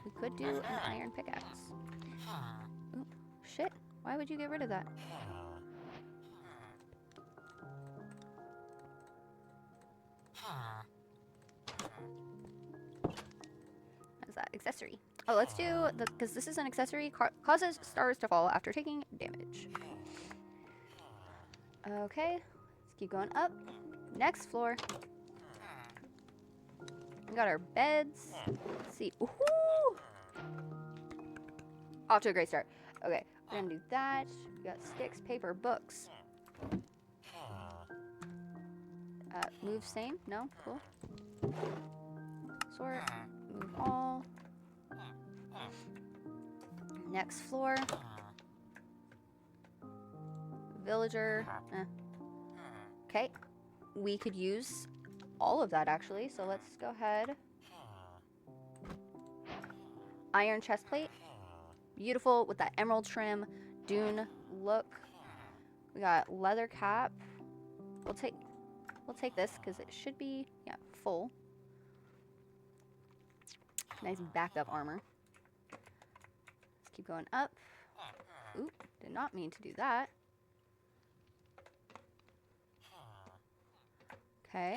We could do an iron pickaxe. Ooh, shit. Why would you get rid of that? What is that? Accessory. Oh, let's do because this is an accessory. Causes stars to fall after taking damage. Okay, let's keep going up. Next floor. We got our beds. Let's see. Ooh! Off to a great start. Okay, we're gonna do that. We got sticks, paper, books. Move same? No? Cool. Sort. Move all. Next floor. Villager. Okay. We could use all of that actually, so let's go ahead. Iron chest plate. Beautiful with that emerald trim. Dune look. We got leather cap. We'll take this because it should be full. Nice backup armor. Let's keep going up. Oop, did not mean to do that. Okay.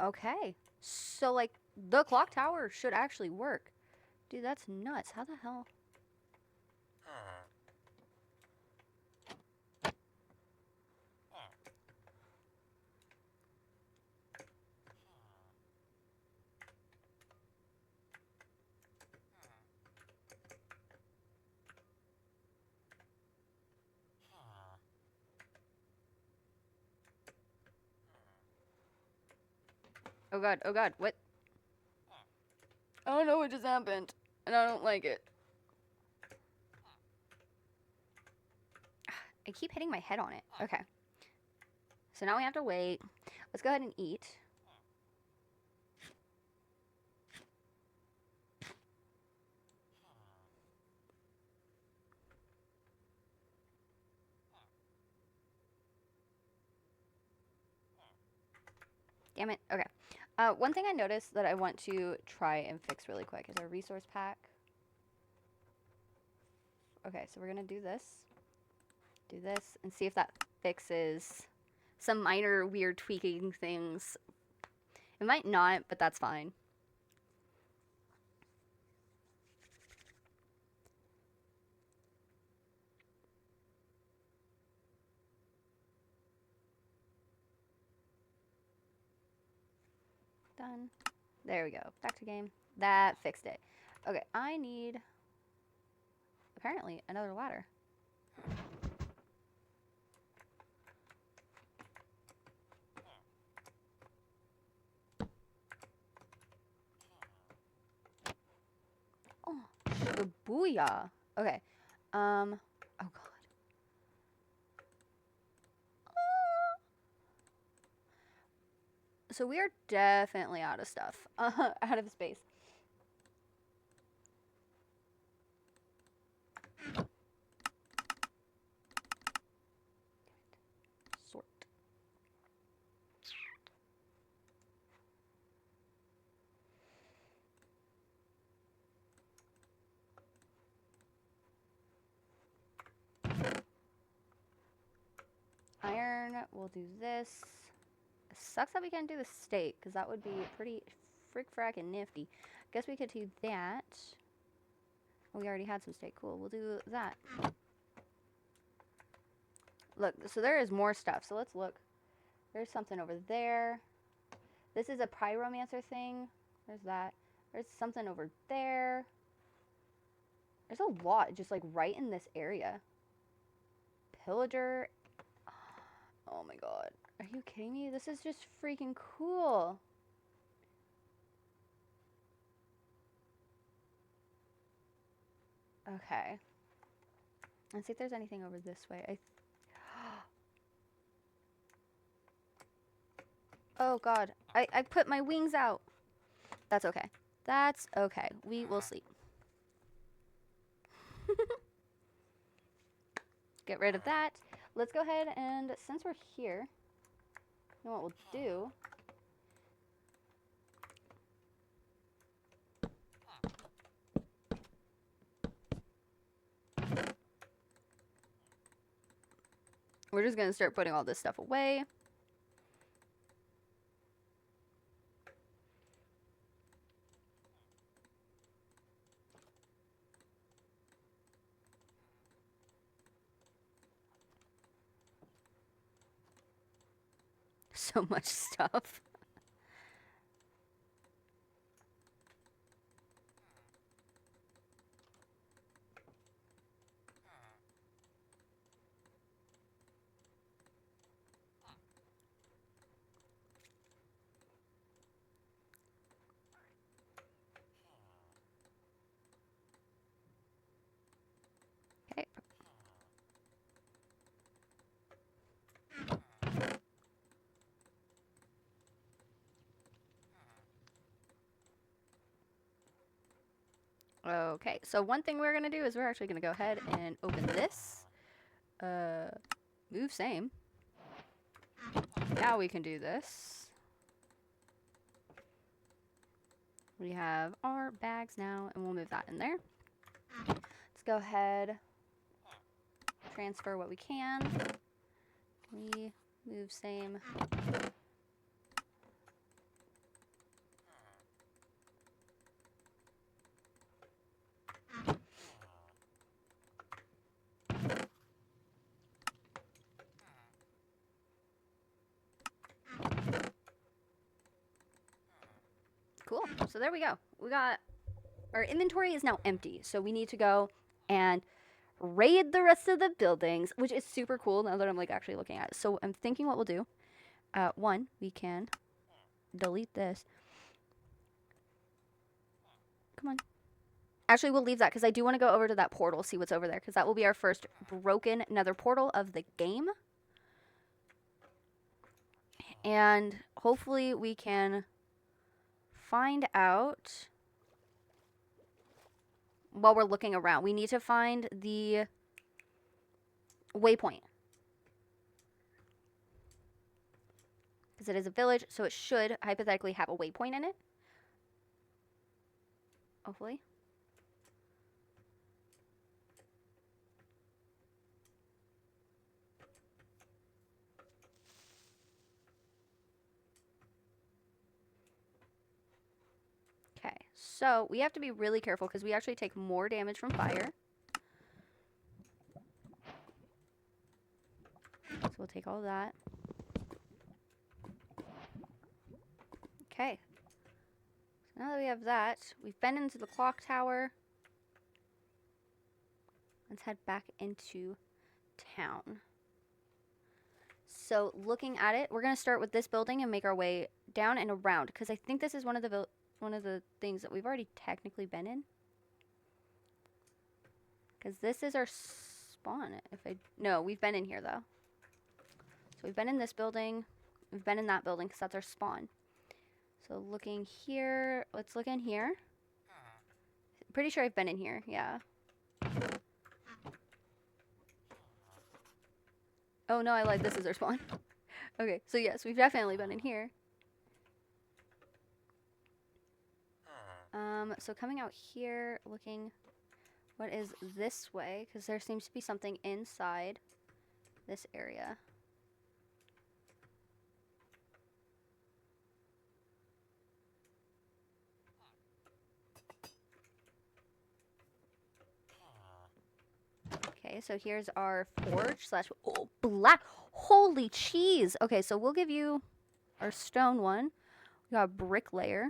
Okay. So, like, the clock tower should actually work. Dude, that's nuts. How the hell? Oh god, what? I don't know what just happened, and I don't like it. I keep hitting my head on it. Okay. So now we have to wait. Let's go ahead and eat. Damn it. Okay. One thing I noticed that I want to try and fix really quick is our resource pack. Okay, so we're going to do this, and see if that fixes some minor weird tweaking things. It might not, but that's fine. Done. There we go. Back to game. That fixed it. Okay, I need, apparently, another ladder. Oh, the booyah. Okay. Oh god. So we are definitely out of stuff. Out of space. Sort. Iron, we'll do this. It sucks that we can't do the steak, because that would be pretty frick-frackin' nifty. Guess we could do that. We already had some steak. Cool, we'll do that. Look, so there is more stuff. So let's look. There's something over there. This is a pyromancer thing. There's that. There's something over there. There's a lot just like right in this area. Pillager. Oh my god. Are you kidding me? This is just freaking cool. Okay. Let's see if there's anything over this way. Oh god. I put my wings out. That's okay. That's okay. We will sleep. Get rid of that. Let's go ahead and, since we're here, you know what we'll do? We're just going to start putting all this stuff away. So much stuff. Okay. Okay, so one thing we're going to do is we're actually going to go ahead and open this. Move same. Now we can do this. We have our bags now, and we'll move that in there. Let's Let's go ahead, transfer what we can. We move same. Cool. So there we go. We got, our inventory is now empty. So we need to go and raid the rest of the buildings, which is super cool now that I'm like actually looking at it. So I'm thinking what we'll do. One, we can delete this. Come on. Actually, we'll leave that because I do want to go over to that portal, see what's over there, because that will be our first broken nether portal of the game. And hopefully we can find out while we're looking around. We need to find the waypoint. Because it is a village, so it should hypothetically have a waypoint in it. Hopefully. Okay, so we have to be really careful because we actually take more damage from fire. So we'll take all of that. Okay. So now that we have that, we've been into the clock tower. Let's head back into town. So looking at it, we're going to start with this building and make our way down and around because I think this is one of the things that we've already technically been in. Because this is our spawn. No, we've been in here though. So we've been in this building. We've been in that building because that's our spawn. So looking here, let's look in here. Pretty sure I've been in here, yeah. Oh no, I lied, this is our spawn. Okay, so yes, we've definitely been in here. So coming out here, looking, what is this way? Because there seems to be something inside this area. Okay, so here's our forge slash, oh, black, holy cheese. Okay, so we'll give you our stone one. We got a bricklayer.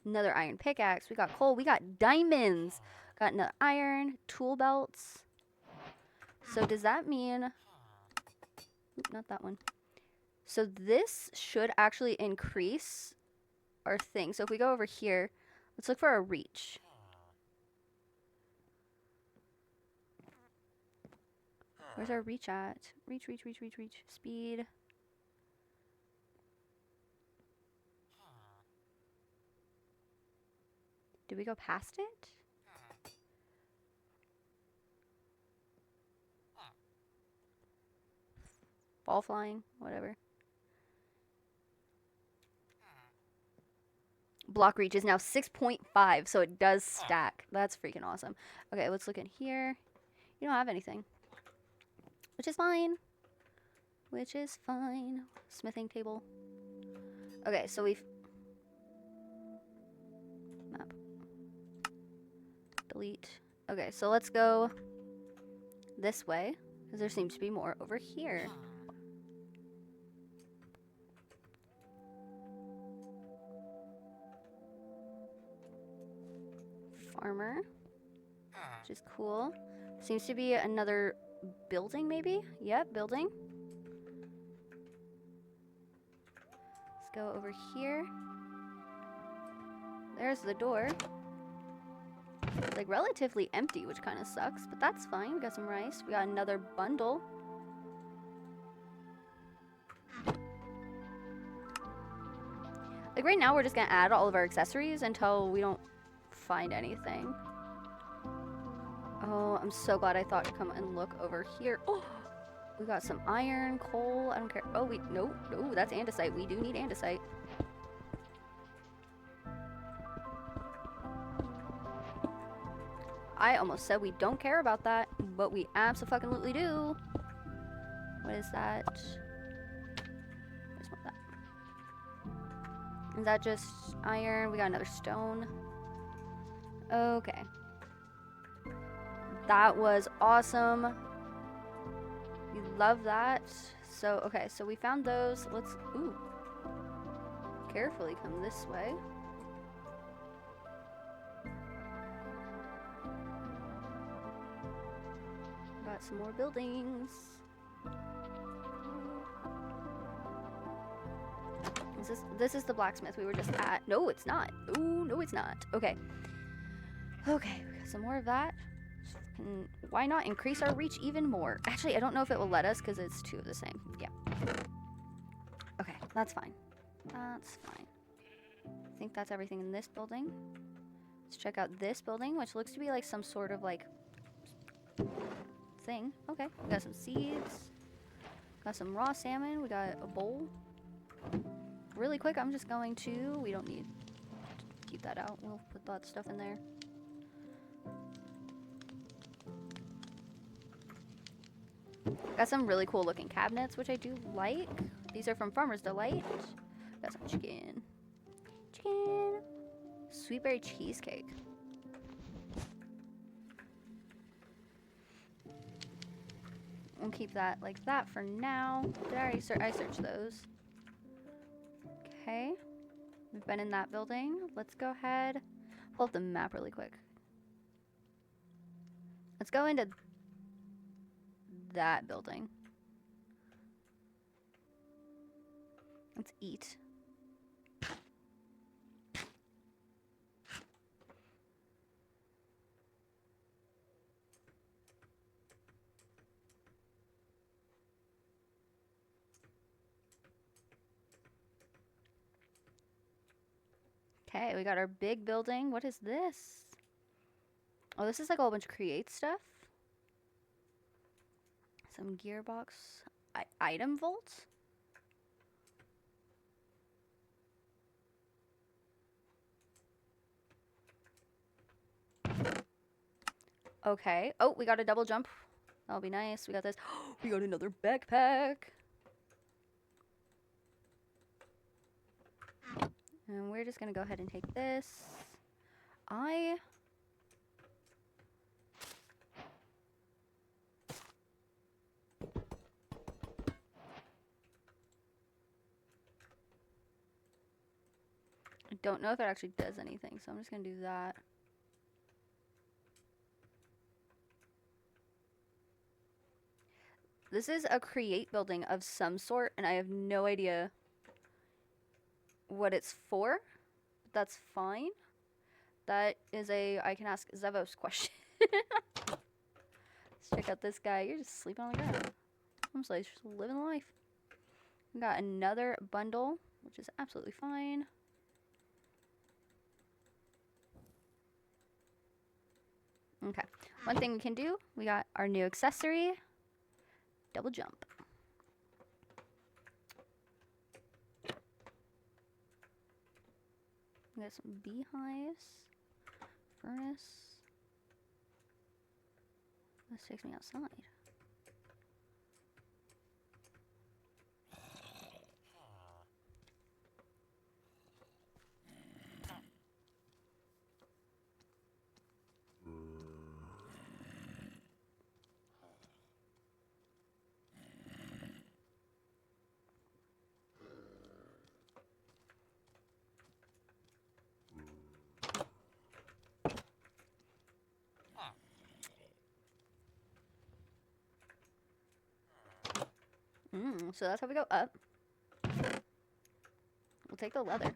Another iron pickaxe. We got coal. We got diamonds. Got another iron. Tool belts. So does that mean... Oop, not that one. So this should actually increase our thing. So if we go over here, let's look for our reach. Where's our reach at? Reach, reach, reach, reach, reach. Speed. Did we go past it? Ball flying, whatever. Block reach is now 6.5, so it does stack. That's freaking awesome. Okay, let's look in here. You don't have anything. Which is fine. Which is fine. Smithing table. Okay, so we've... Map. Delete. Okay, so let's go this way, because there seems to be more over here. Farmer, which is cool. Seems to be another building, maybe? Yep, building. Let's go over here. There's the door. It's like relatively empty, which kind of sucks, but that's fine. We got some rice. We got another bundle. Like right now, we're just gonna add all of our accessories until we don't find anything. Oh, I'm so glad I thought to come and look over here. Oh, we got some iron, coal. I don't care. Oh, no, that's andesite. We do need andesite. I almost said we don't care about that, but we absolutely do. What is that? Where's one of that? Is that just iron? We got another stone. Okay. That was awesome. We love that. So, okay, so we found those. Let's, ooh. Carefully come this way. Got some more buildings. This is the blacksmith we were just at. No, it's not. Ooh, no, it's not. Okay. Okay, we got some more of that. And why not increase our reach even more? Actually, I don't know if it will let us because it's two of the same. Yeah. Okay, that's fine. That's fine. I think that's everything in this building. Let's check out this building, which looks to be like some sort of like thing. Okay, we got some seeds. Got some raw salmon. We got a bowl. Really quick, I'm just going to... We don't need to keep that out. We'll put that stuff in there. Got some really cool looking cabinets, which I do like. These are from Farmer's Delight. Got some chicken. Chicken. Sweet berry cheesecake. We'll keep that like that for now. Did I already I searched those. Okay. We've been in that building. Let's go ahead. Pull up the map really quick. Let's go into that building. Let's eat. Okay, we got our big building. What is this? Oh, this is like a whole bunch of create stuff. Some gearbox. Item vault? Okay. Oh, we got a double jump. That'll be nice. We got this. We got another backpack. And we're just gonna go ahead and take this. I don't know if it actually does anything, so I'm just gonna do that. This is a create building of some sort, and I have no idea what it's for, but that's fine. That is I can ask Zevos question. Let's check out this guy. You're just sleeping on the ground. I'm just like, just living life. We got another bundle, which is absolutely fine. Okay. One thing we can do, we got our new accessory, double jump. We got some beehives, furnace. This takes me outside. So that's how we go up. We'll take the leather.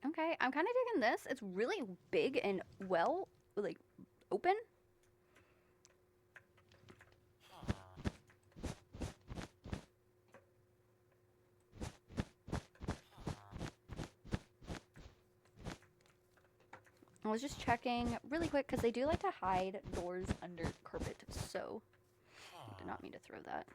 Okay, I'm kind of digging this. It's really big and well, like, open. I was just checking really quick because they do like to hide doors under carpet, so I did not mean to throw that.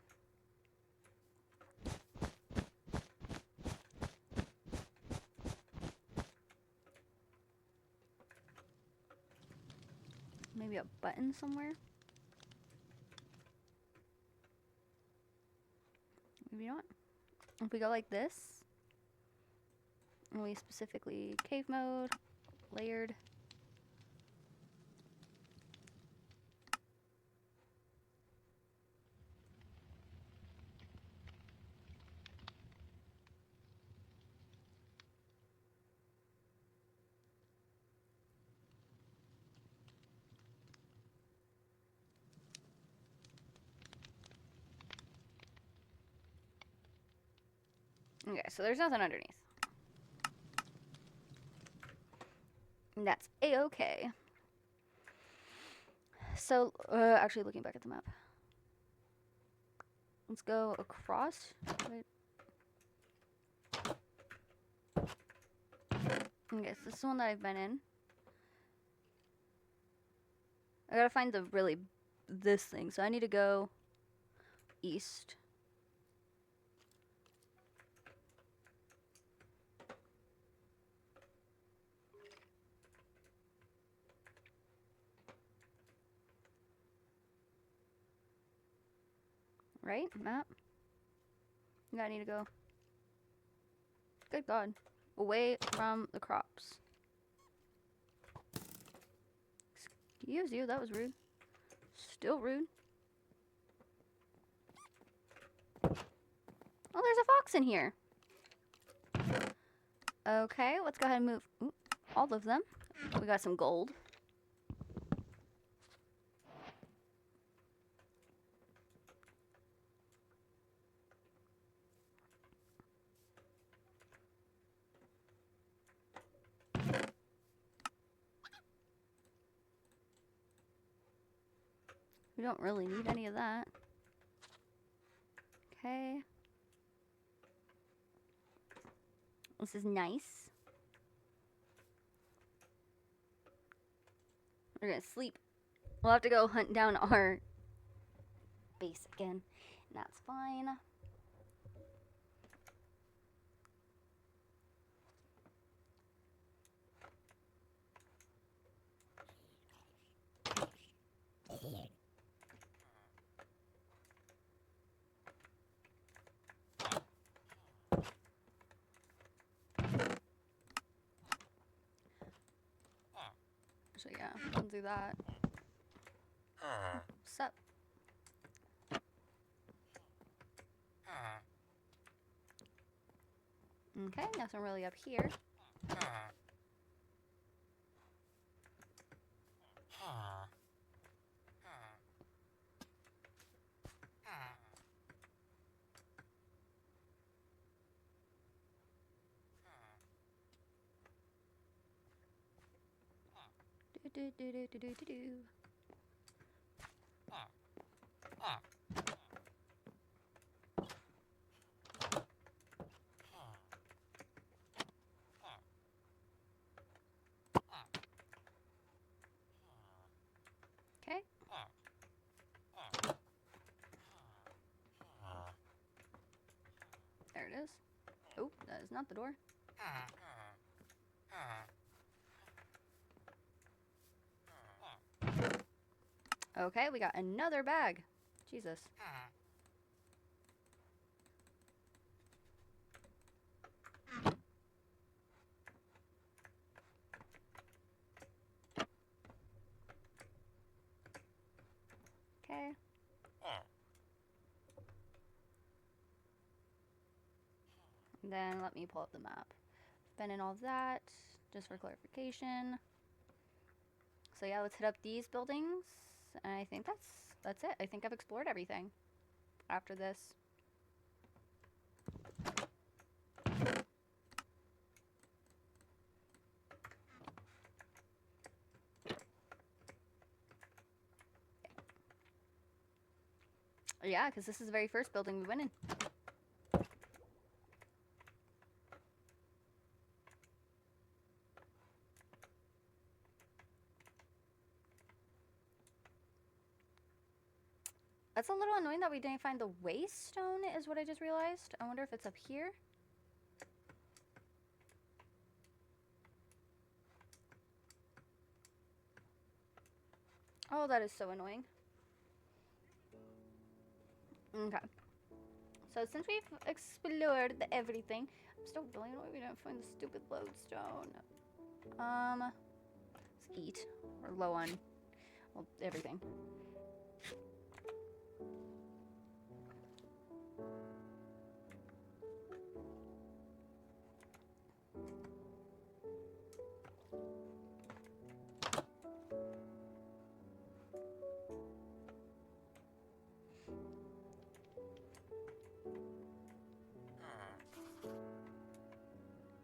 Maybe a button somewhere? Maybe not. If we go like this, and we specifically cave mode, layered. Okay, so there's nothing underneath. And that's a-okay. So, actually looking back at the map. Let's go across. Wait. Okay, so this is the one that I've been in. I gotta find this thing. So I need to go east. Right? Map? I need to go. Good God. Away from the crops. Excuse you, that was rude. Still rude. Oh, there's a fox in here. Okay, let's go ahead and move all of them. We got some gold. We don't really need any of that. Okay. This is nice. We're gonna sleep. We'll have to go hunt down our base again. And that's fine. So yeah, we'll do that. Sup? Okay, nothing really up here. Do. Okay. There it is. Oh, that is not the door. Okay, we got another bag. Jesus. Okay. Then let me pull up the map. Been in all that, just for clarification. So yeah, let's hit up these buildings. And I think that's it. I think I've explored everything after this. Yeah, because this is the very first building we went in. That's a little annoying that we didn't find the waste stone, is what I just realized. I wonder if it's up here. Oh, that is so annoying. Okay. So since we've explored everything, I'm still really annoyed we didn't find the stupid lodestone. Let's eat. We're low on, well, everything.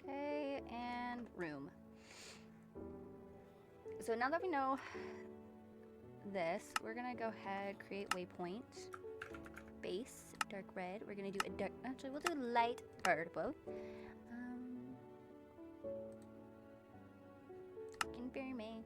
Okay, and room. So now that we know this, we're gonna go ahead, create waypoint, base, dark red. We're gonna do a dark, actually we'll do light purple. Confirm me.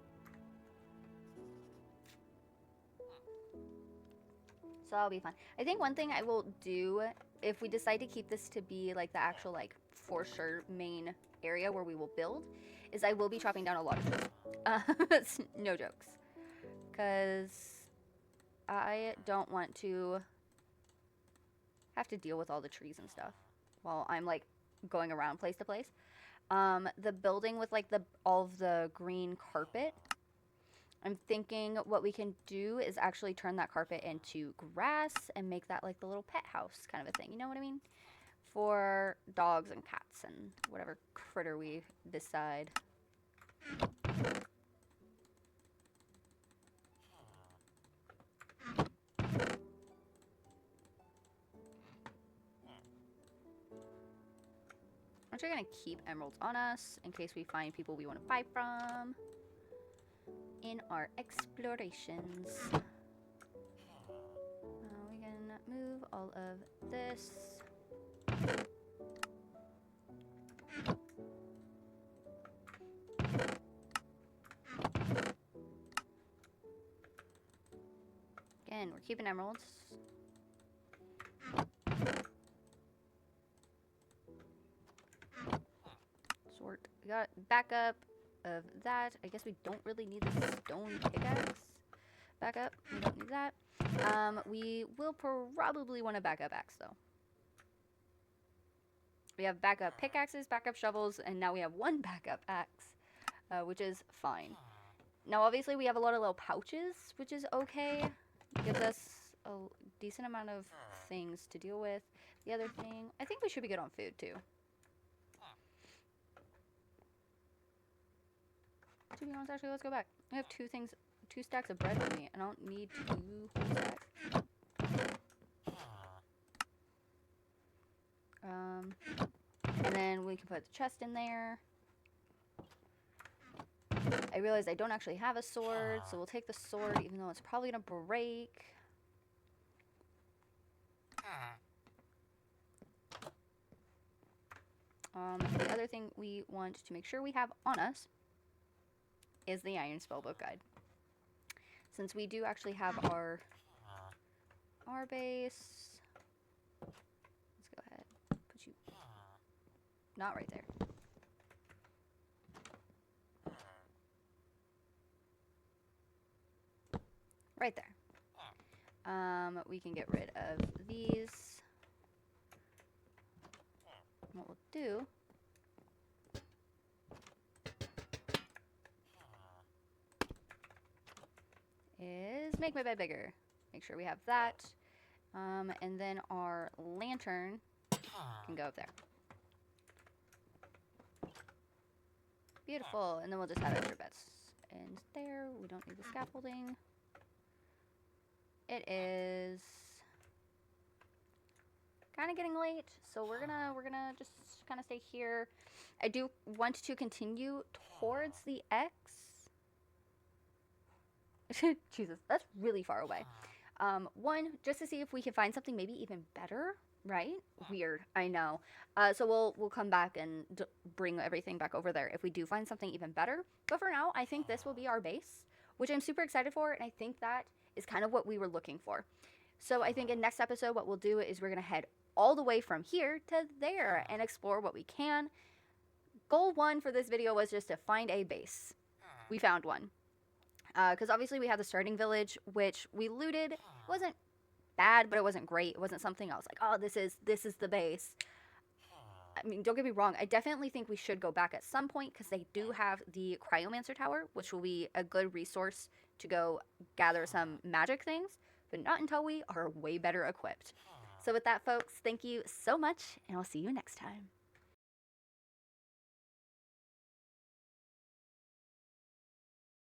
So that'll be fun. I think one thing I will do, if we decide to keep this to be like the actual like for sure main area where we will build, is I will be chopping down a lot of trees. No jokes. Because I don't want to have to deal with all the trees and stuff while I'm like going around place to place. The building with like all of the green carpet, I'm thinking what we can do is actually turn that carpet into grass and make that like the little pet house kind of a thing. You know what I mean? For dogs and cats and whatever critter we decide. I'm actually going to keep emeralds on us in case we find people we want to buy from in our explorations. We can move all of this. Again, we're keeping emeralds. Sort. We got backup of that. I guess we don't really need the stone pickaxe. Backup. We don't need that. We will probably want a backup axe though. We have backup pickaxes, backup shovels, and now we have one backup axe, which is fine. Now obviously we have a lot of little pouches, which is okay. Gives us a decent amount of things to deal with. The other thing, I think we should be good on food too. To be honest, actually, let's go back. I have two stacks of bread on me. I don't need 2 whole stacks. And then we can put the chest in there. I realized I don't actually have a sword, so we'll take the sword, even though it's probably gonna break. The other thing we want to make sure we have on us is the Iron Spellbook Guide. Since we do actually have our base, let's go ahead, put you, not right there. Right there. We can get rid of these. What we'll do is make my bed bigger. Make sure we have that. And then our lantern can go up there. Beautiful. And then we'll just have extra beds. And there, we don't need the scaffolding. It is kind of getting late, so we're gonna just kind of stay here. I do want to continue towards the X. Jesus, that's really far away. One, just to see if we can find something maybe even better, right? Weird, I know. So we'll come back and bring everything back over there if we do find something even better. But for now, I think this will be our base, which I'm super excited for, and I think that is kind of what we were looking for. So I think in next episode, what we'll do is we're going to head all the way from here to there and explore what we can. Goal 1 for this video was just to find a base. We found one. Because obviously we had the starting village, which we looted. It wasn't bad, but it wasn't great. It wasn't something else like, oh, this is the base. I mean, don't get me wrong. I definitely think we should go back at some point because they do have the Cryomancer Tower, which will be a good resource to go gather some magic things, but not until we are way better equipped. So with that, folks, thank you so much, and I'll see you next time.